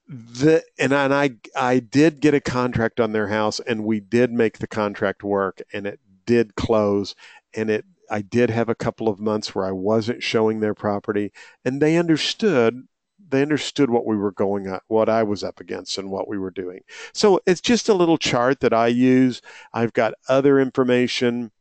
I did get a contract on their house, and we did make the contract work, and it did close, and I did have a couple of months where I wasn't showing their property, and they understood. They understood what I was up against and what we were doing. So it's just a little chart that I use. I've got other information.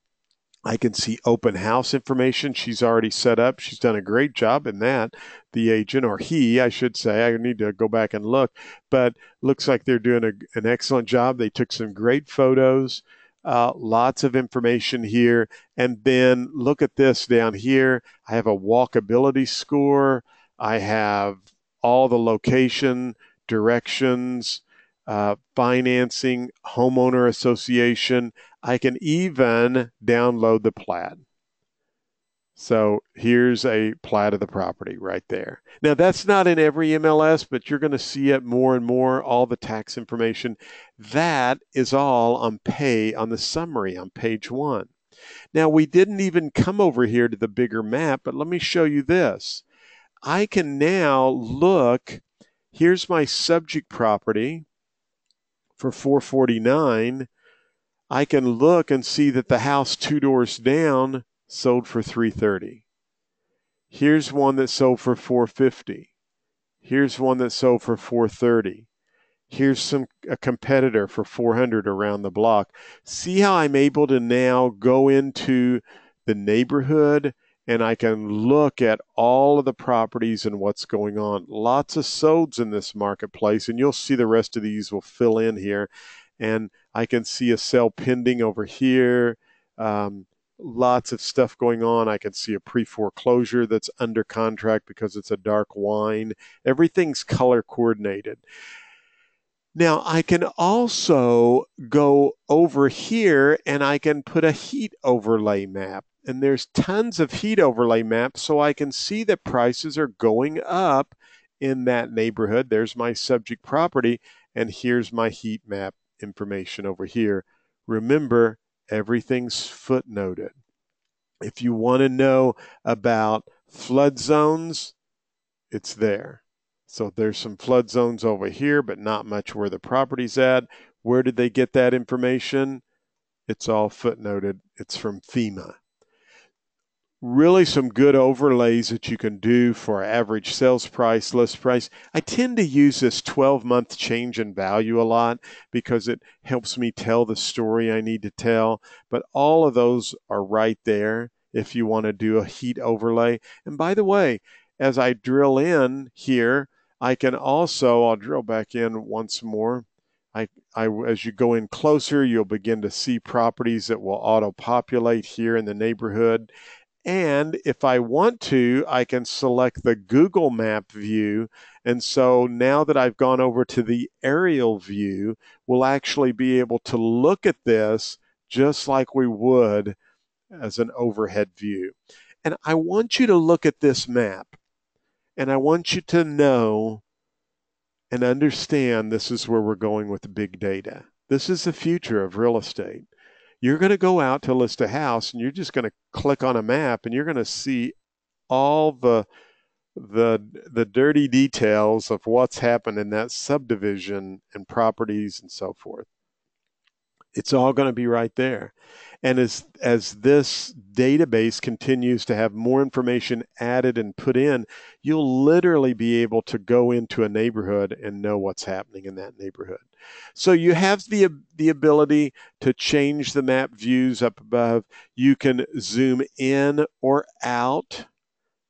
I can see open house information she's already set up. She's done a great job in that, the agent, or he, I should say. I need to go back and look, but looks like they're doing an excellent job. They took some great photos, lots of information here. And then look at this down here. I have a walkability score. I have all the location, directions, financing, homeowner association. I can even download the plat. So here's a plat of the property right there. Now, that's not in every MLS, but you're going to see it more and more, all the tax information. That is all on the summary on page 1. Now, we didn't even come over here to the bigger map, but let me show you this. I can now look. Here's my subject property for 449. I can look and see that the house 2 doors down sold for 330. Here's one that sold for 450. Here's one that sold for 430. Here's a competitor for 400 around the block. See how I'm able to now go into the neighborhood and I can look at all of the properties and what's going on. Lots of solds in this marketplace, and you'll see the rest of these will fill in here. And I can see a sale pending over here. Lots of stuff going on. I can see a pre-foreclosure that's under contract because it's a dark wine. Everything's color coordinated. Now, I can also go over here and I can put a heat overlay map. And there's tons of heat overlay maps, so I can see that prices are going up in that neighborhood. There's my subject property, and here's my heat map information over here. Remember, everything's footnoted. If you want to know about flood zones, it's there. So there's some flood zones over here, but not much where the property's at. Where did they get that information? It's all footnoted. It's from FEMA. Really some good overlays that you can do for average sales price, list price. I tend to use this 12-month change in value a lot because it helps me tell the story I need to tell. But all of those are right there if you want to do a heat overlay. And by the way, as I drill in here, I can also, I'll drill back in once more. As you go in closer, you'll begin to see properties that will auto-populate here in the neighborhood. And if I want to, I can select the Google Map view. And so now that I've gone over to the aerial view, we'll actually be able to look at this just like we would as an overhead view. And I want you to look at this map. And I want you to know and understand this is where we're going with the big data. This is the future of real estate. You're going to go out to list a house and you're just going to click on a map and you're going to see all the dirty details of what's happened in that subdivision and properties and so forth. It's all going to be right there. And as this database continues to have more information added and put in, you'll literally be able to go into a neighborhood and know what's happening in that neighborhood. So you have the ability to change the map views up above. You can zoom in or out.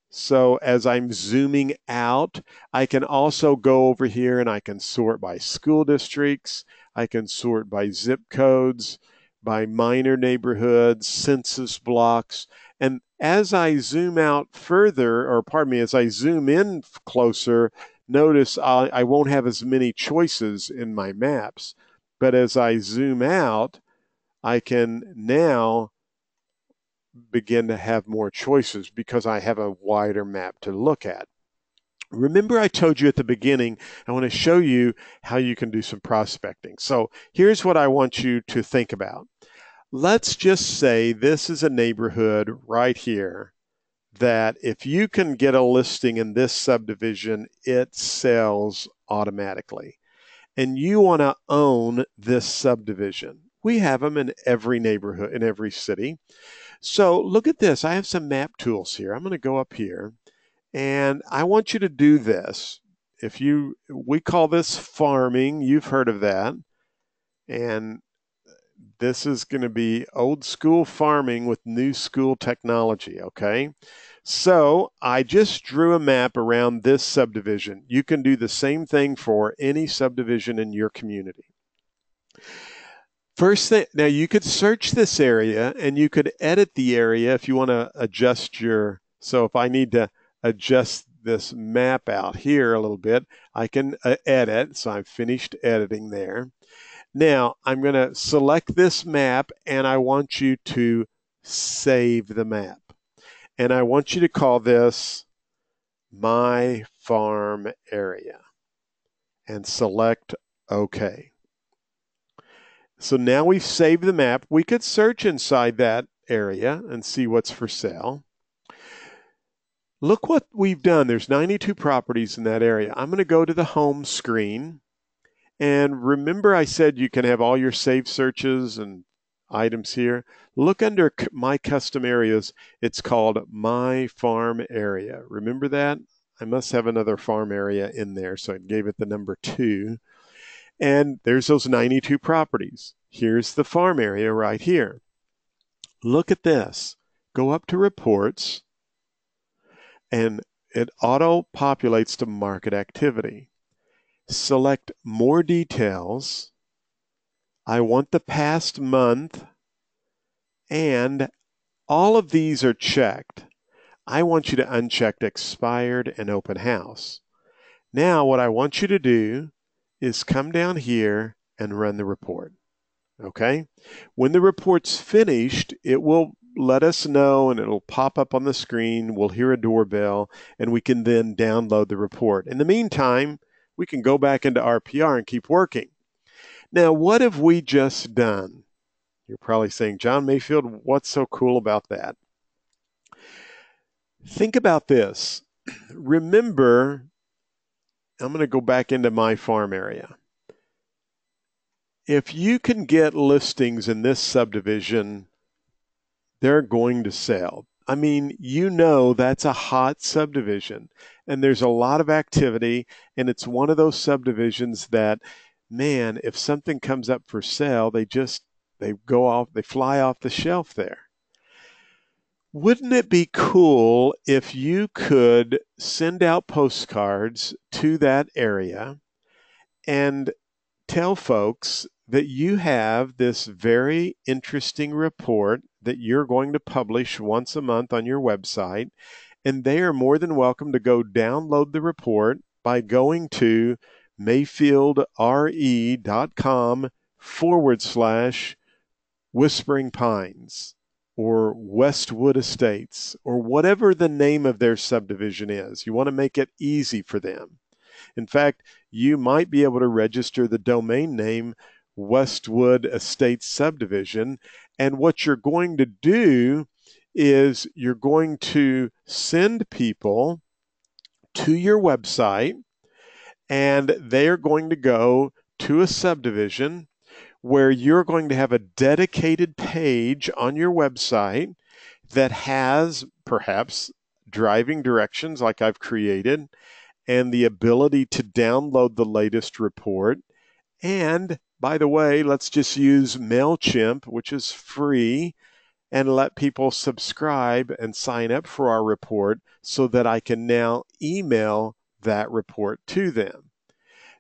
So as I'm zooming out, I can also go over here and I can sort by school districts. I can sort by zip codes, by minor neighborhoods, census blocks. And as I zoom out further, or pardon me, as I zoom in closer, notice I won't have as many choices in my maps. But as I zoom out, I can now begin to have more choices because I have a wider map to look at. Remember, I told you at the beginning, I want to show you how you can do some prospecting. So here's what I want you to think about. Let's just say this is a neighborhood right here that if you can get a listing in this subdivision, it sells automatically. And you want to own this subdivision. We have them in every neighborhood, in every city. So look at this. I have some map tools here. I'm going to go up here and I want you to do this. We call this farming. You've heard of that. And this is going to be old school farming with new school technology, okay? So I just drew a map around this subdivision. You can do the same thing for any subdivision in your community. First thing, now you could search this area and you could edit the area if you want to adjust so if I need to adjust this map out here a little bit, I can edit. So I've finished editing there. Now I'm going to select this map and I want you to save the map. And I want you to call this My Farm Area and select OK. So now we've saved the map. We could search inside that area and see what's for sale. Look what we've done. There's 92 properties in that area. I'm going to go to the home screen. And remember I said you can have all your saved searches and items here. Look under My Custom Areas. It's called My Farm Area. Remember that? I must have another farm area in there, so I gave it the number 2. And there's those 92 properties. Here's the farm area right here. Look at this. Go up to Reports, and it auto-populates to Market Activity. Select More Details. I want the past month, and all of these are checked. I want you to uncheck Expired and Open House. Now what I want you to do is come down here and run the report. Okay? When the report's finished, it will let us know and it'll pop up on the screen. We'll hear a doorbell and we can then download the report. In the meantime, we can go back into RPR and keep working. Now, what have we just done? You're probably saying, John Mayfield, what's so cool about that? Think about this. Remember, I'm going to go back into My Farm Area. If you can get listings in this subdivision, they're going to sell. I mean, you know that's a hot subdivision, and there's a lot of activity, and it's one of those subdivisions that, man, if something comes up for sale, they fly off the shelf there. Wouldn't it be cool if you could send out postcards to that area and tell folks that you have this very interesting report that you're going to publish once a month on your website, and they are more than welcome to go download the report by going to mayfieldre.com/Whispering Pines or Westwood Estates or whatever the name of their subdivision is. You want to make it easy for them. In fact, you might be able to register the domain name Westwood Estates Subdivision. And what you're going to do is you're going to send people to your website, and they're going to go to a subdivision where you're going to have a dedicated page on your website that has perhaps driving directions like I've created, and the ability to download the latest report. And by the way, let's just use MailChimp, which is free, and let people subscribe and sign up for our report so that I can now email that report to them.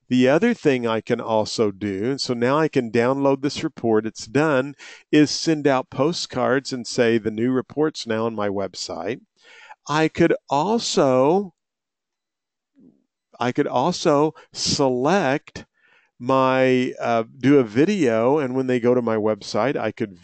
The other thing I can also do, and so now I can download this report, it's done, is send out postcards and say the new report's now on my website. I could also select do a video, and when they go to my website, I could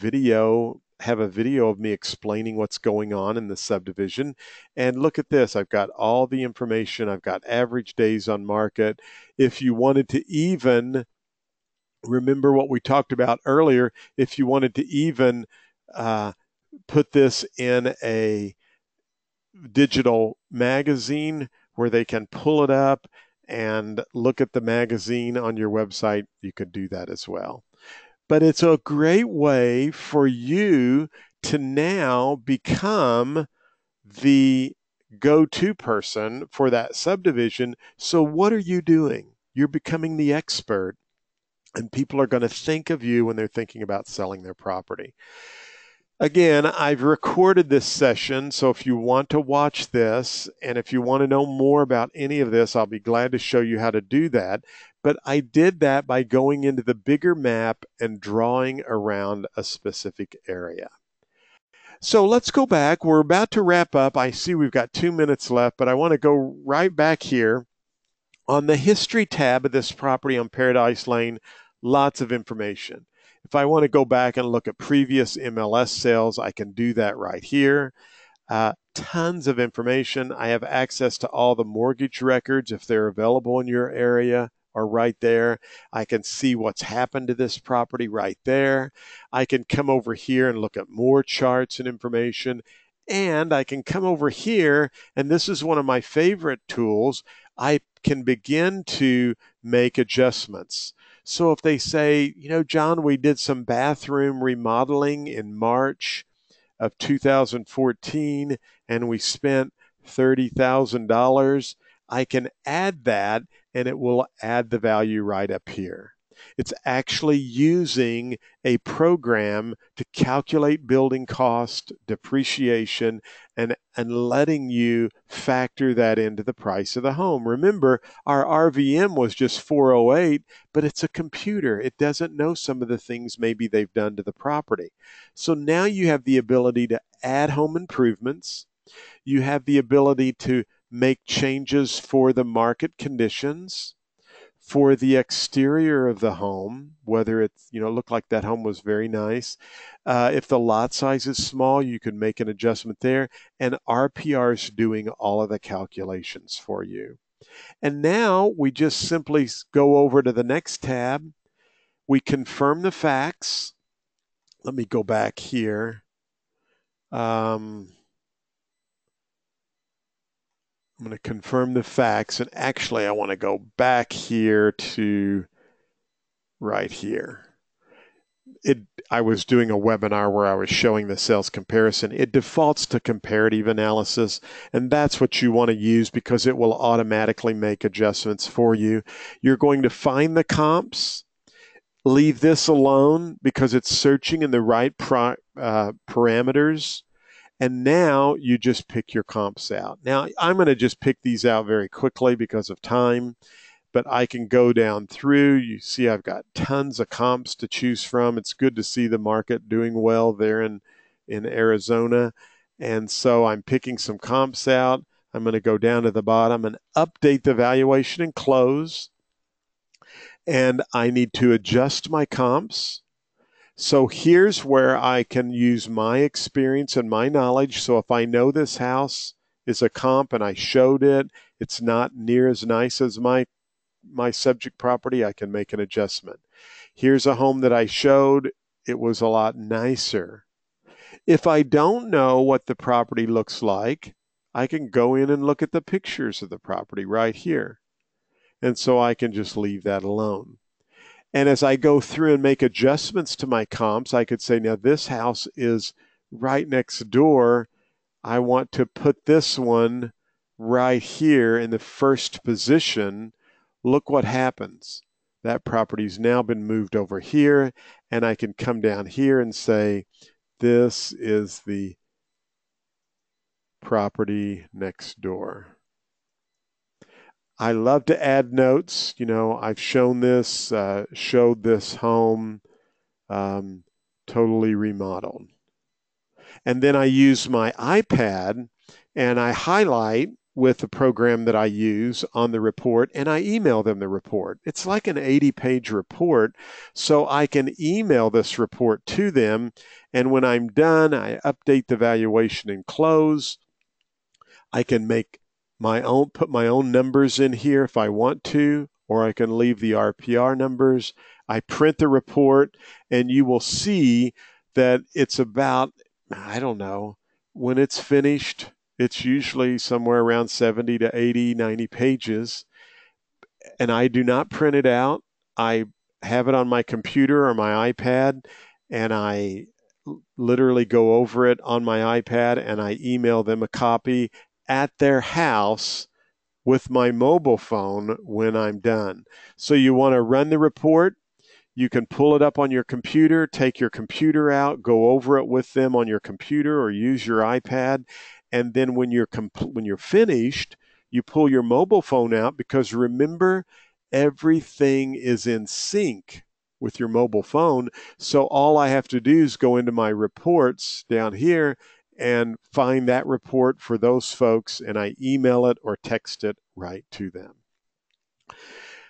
have a video of me explaining what's going on in the subdivision. And look at this, I've got all the information. I've got average days on market. If you wanted to even remember what we talked about earlier, if you wanted to even put this in a digital magazine where they can pull it up and look at the magazine on your website, you could do that as well. But it's a great way for you to now become the go-to person for that subdivision. So what are you doing? You're becoming the expert, and people are going to think of you when they're thinking about selling their property. Again, I've recorded this session, so if you want to watch this and if you want to know more about any of this, I'll be glad to show you how to do that. But I did that by going into the bigger map and drawing around a specific area. So let's go back. We're about to wrap up. I see we've got 2 minutes left, but I want to go right back here. On the history tab of this property on Paradise Lane, lots of information. If I want to go back and look at previous MLS sales, I can do that right here. Tons of information. I have access to all the mortgage records if they're available in your area are right there. I can see what's happened to this property right there. I can come over here and look at more charts and information. And I can come over here, and this is one of my favorite tools. I can begin to make adjustments. So if they say, John, we did some bathroom remodeling in March of 2014 and we spent $30,000, I can add that and it will add the value right up here. It's actually using a program to calculate building cost, depreciation, and letting you factor that into the price of the home. Remember, our RVM was just 408, but it's a computer. It doesn't know some of the things maybe they've done to the property. So now you have the ability to add home improvements. You have the ability to make changes for the market conditions, for the exterior of the home, whether it's, looked like that home was very nice. If the lot size is small, you can make an adjustment there. And RPR is doing all of the calculations for you. And now we just simply go over to the next tab. We confirm the facts. Let me go back here. I'm going to confirm the facts. And actually, I want to go back here to right here. I was doing a webinar where I was showing the sales comparison. It defaults to comparative analysis, and that's what you want to use because it will automatically make adjustments for you. You're going to find the comps. Leave this alone because it's searching in the right parameters. And now you just pick your comps out. Now, I'm going to just pick these out very quickly because of time, but I can go down through. You see I've got tons of comps to choose from. It's good to see the market doing well there in Arizona. And so I'm picking some comps out. I'm going to go down to the bottom and update the valuation and close. And I need to adjust my comps. So here's where I can use my experience and my knowledge. So if I know this house is a comp and I showed it, it's not near as nice as my subject property, I can make an adjustment. Here's a home that I showed. It was a lot nicer. If I don't know what the property looks like, I can go in and look at the pictures of the property right here. And so I can just leave that alone. And as I go through and make adjustments to my comps, I could say, now this house is right next door. I want to put this one right here in the first position. Look what happens. That property's now been moved over here, and I can come down here and say, this is the property next door. I love to add notes. I've shown this, showed this home totally remodeled. And then I use my iPad and I highlight with the program that I use on the report, and I email them the report. It's like an 80-page report, so I can email this report to them, and when I'm done, I update the valuation and close. I can put my own numbers in here if I want to, or I can leave the RPR numbers. I print the report, and you will see that it's about, I don't know, when it's finished, it's usually somewhere around 70 to 80, 90 pages. And I do not print it out. I have it on my computer or my iPad, and I literally go over it on my iPad and I email them a copy at their house with my mobile phone when I'm done. So you want to run the report. You can pull it up on your computer, take your computer out, go over it with them on your computer or use your iPad. And then when you're finished, you pull your mobile phone out, because remember, everything is in sync with your mobile phone. So all I have to do is go into my reports down here and find that report for those folks, and I email it or text it right to them.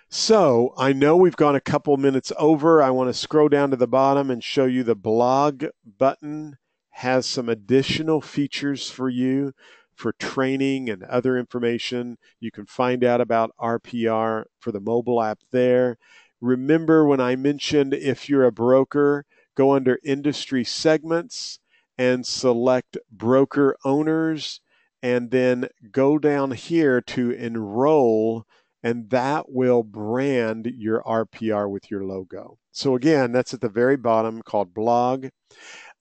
So I know we've gone a couple minutes over. I want to scroll down to the bottom and show you the blog button has some additional features for you for training and other information. You can find out about RPR for the mobile app there. Remember when I mentioned if you're a broker, go under industry segments and select broker owners, and then go down here to enroll, and that will brand your RPR with your logo. So again, that's at the very bottom, called blog.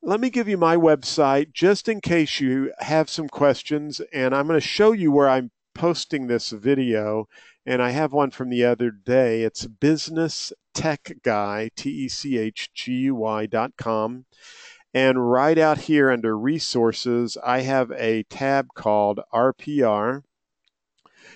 Let me give you my website just in case you have some questions, and I'm going to show you where I'm posting this video, and I have one from the other day. It's businesstechguy, TECHGUY.com. And right out here under resources, I have a tab called RPR.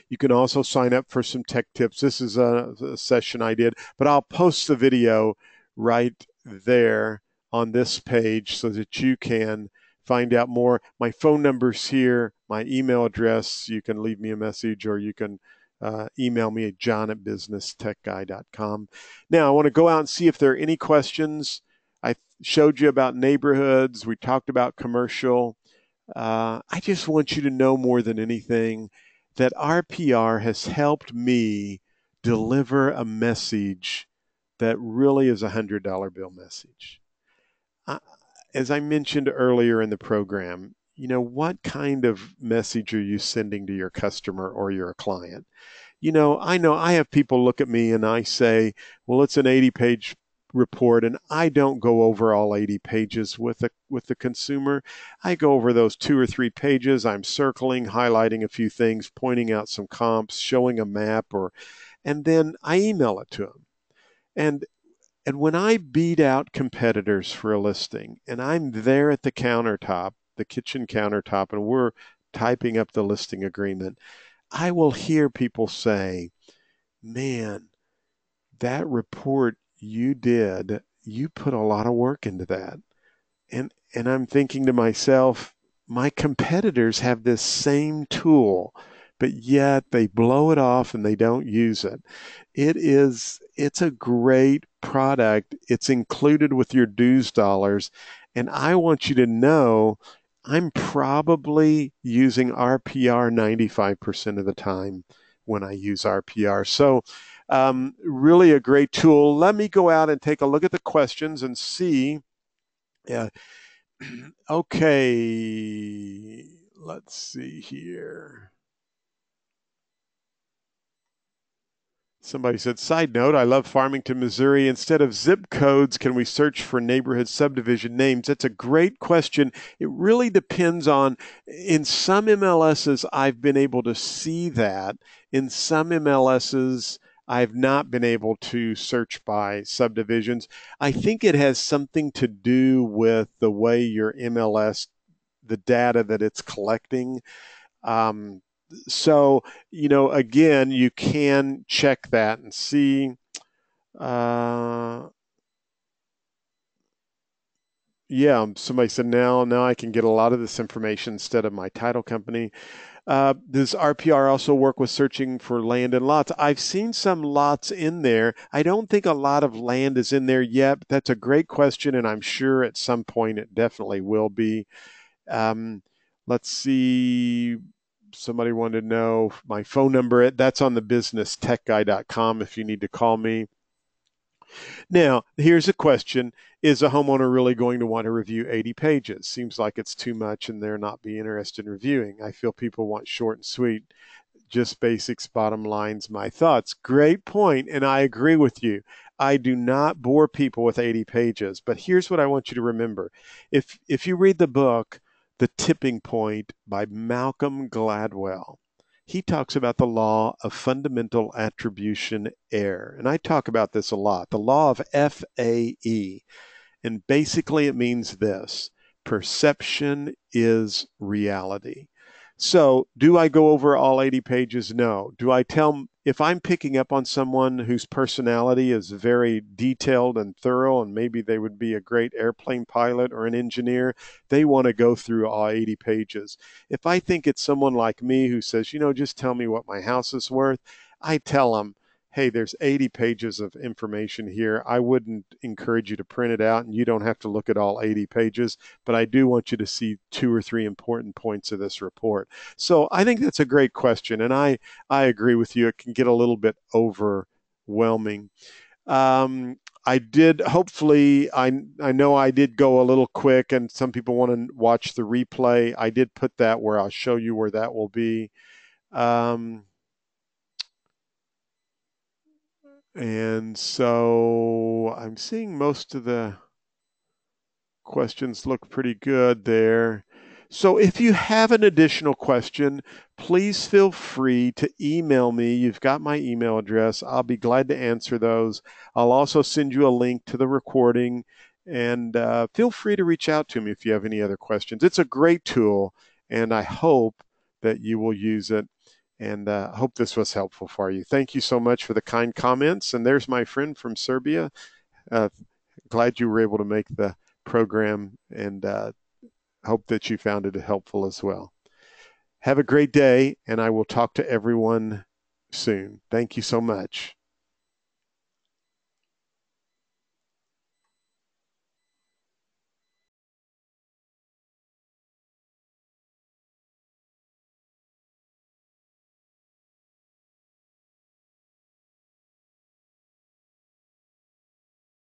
You can also sign up for some tech tips. This is a session I did, but I'll post the video right there on this page so that you can find out more. My phone number's here, my email address. You can leave me a message, or you can email me at john@businesstechguy.com. Now, I want to go out and see if there are any questions. I showed you about neighborhoods. We talked about commercial. I just want you to know more than anything that RPR has helped me deliver a message that really is a $100 bill message. As I mentioned earlier in the program, what kind of message are you sending to your customer or your client? I know I have people look at me and I say, well, it's an 80-page report, and I don't go over all 80 pages with the consumer. I go over those 2 or 3 pages. I'm circling, highlighting a few things, pointing out some comps, showing a map, and then I email it to them. And when I beat out competitors for a listing, and I'm there at the countertop, the kitchen countertop, and we're typing up the listing agreement, I will hear people say, man, that report you did, you put a lot of work into that. And I'm thinking to myself, my competitors have this same tool, but yet they blow it off and they don't use it. It's a great product. It's included with your dues dollars. And I want you to know I'm probably using RPR 95% of the time when I use RPR. So really a great tool. Let me go out and take a look at the questions and see. Okay, let's see here. Somebody said, side note, I love Farmington, Missouri. Instead of zip codes, can we search for neighborhood subdivision names? That's a great question. It really depends on, in some MLSs, I've been able to see that. In some MLSs, I've not been able to search by subdivisions. I think it has something to do with the way your MLS, the data that it's collecting. So, again, you can check that and see. Yeah, somebody said now I can get a lot of this information instead of my title company. Does RPR also work with searching for land and lots? I've seen some lots in there. I don't think a lot of land is in there yet, but that's a great question, and I'm sure at some point it definitely will be. Um, let's see. Somebody wanted to know my phone number. That's on the businesstechguy.com if you need to call me. Now, here's a question. Is a homeowner really going to want to review 80 pages? Seems like it's too much and they're not be interested in reviewing. I feel people want short and sweet, just basics, bottom lines, my thoughts. Great point, and I agree with you. I do not bore people with 80 pages, but here's what I want you to remember. If you read the book, The Tipping Point by Malcolm Gladwell, he talks about the law of fundamental attribution error. And I talk about this a lot. The law of FAE. And basically, it means this: perception is reality. So, do I go over all 80 pages? No. Do I tell, if I'm picking up on someone whose personality is very detailed and thorough, and maybe they would be a great airplane pilot or an engineer, they want to go through all 80 pages. If I think it's someone like me who says, just tell me what my house is worth, I tell them, hey, there's 80 pages of information here. I wouldn't encourage you to print it out, and you don't have to look at all 80 pages, but I do want you to see 2 or 3 important points of this report. So I think that's a great question, and I agree with you. It can get a little bit overwhelming. I did, hopefully, I know I did go a little quick, and some people want to watch the replay. I did put that where I'll show you where that will be. And so I'm seeing most of the questions look pretty good there. So if you have an additional question, please feel free to email me. You've got my email address. I'll be glad to answer those. I'll also send you a link to the recording, and feel free to reach out to me if you have any other questions. It's a great tool, and I hope that you will use it. And hope this was helpful for you. Thank you so much for the kind comments. And there's my friend from Serbia. Glad you were able to make the program, and hope that you found it helpful as well. Have a great day, and I will talk to everyone soon. Thank you so much.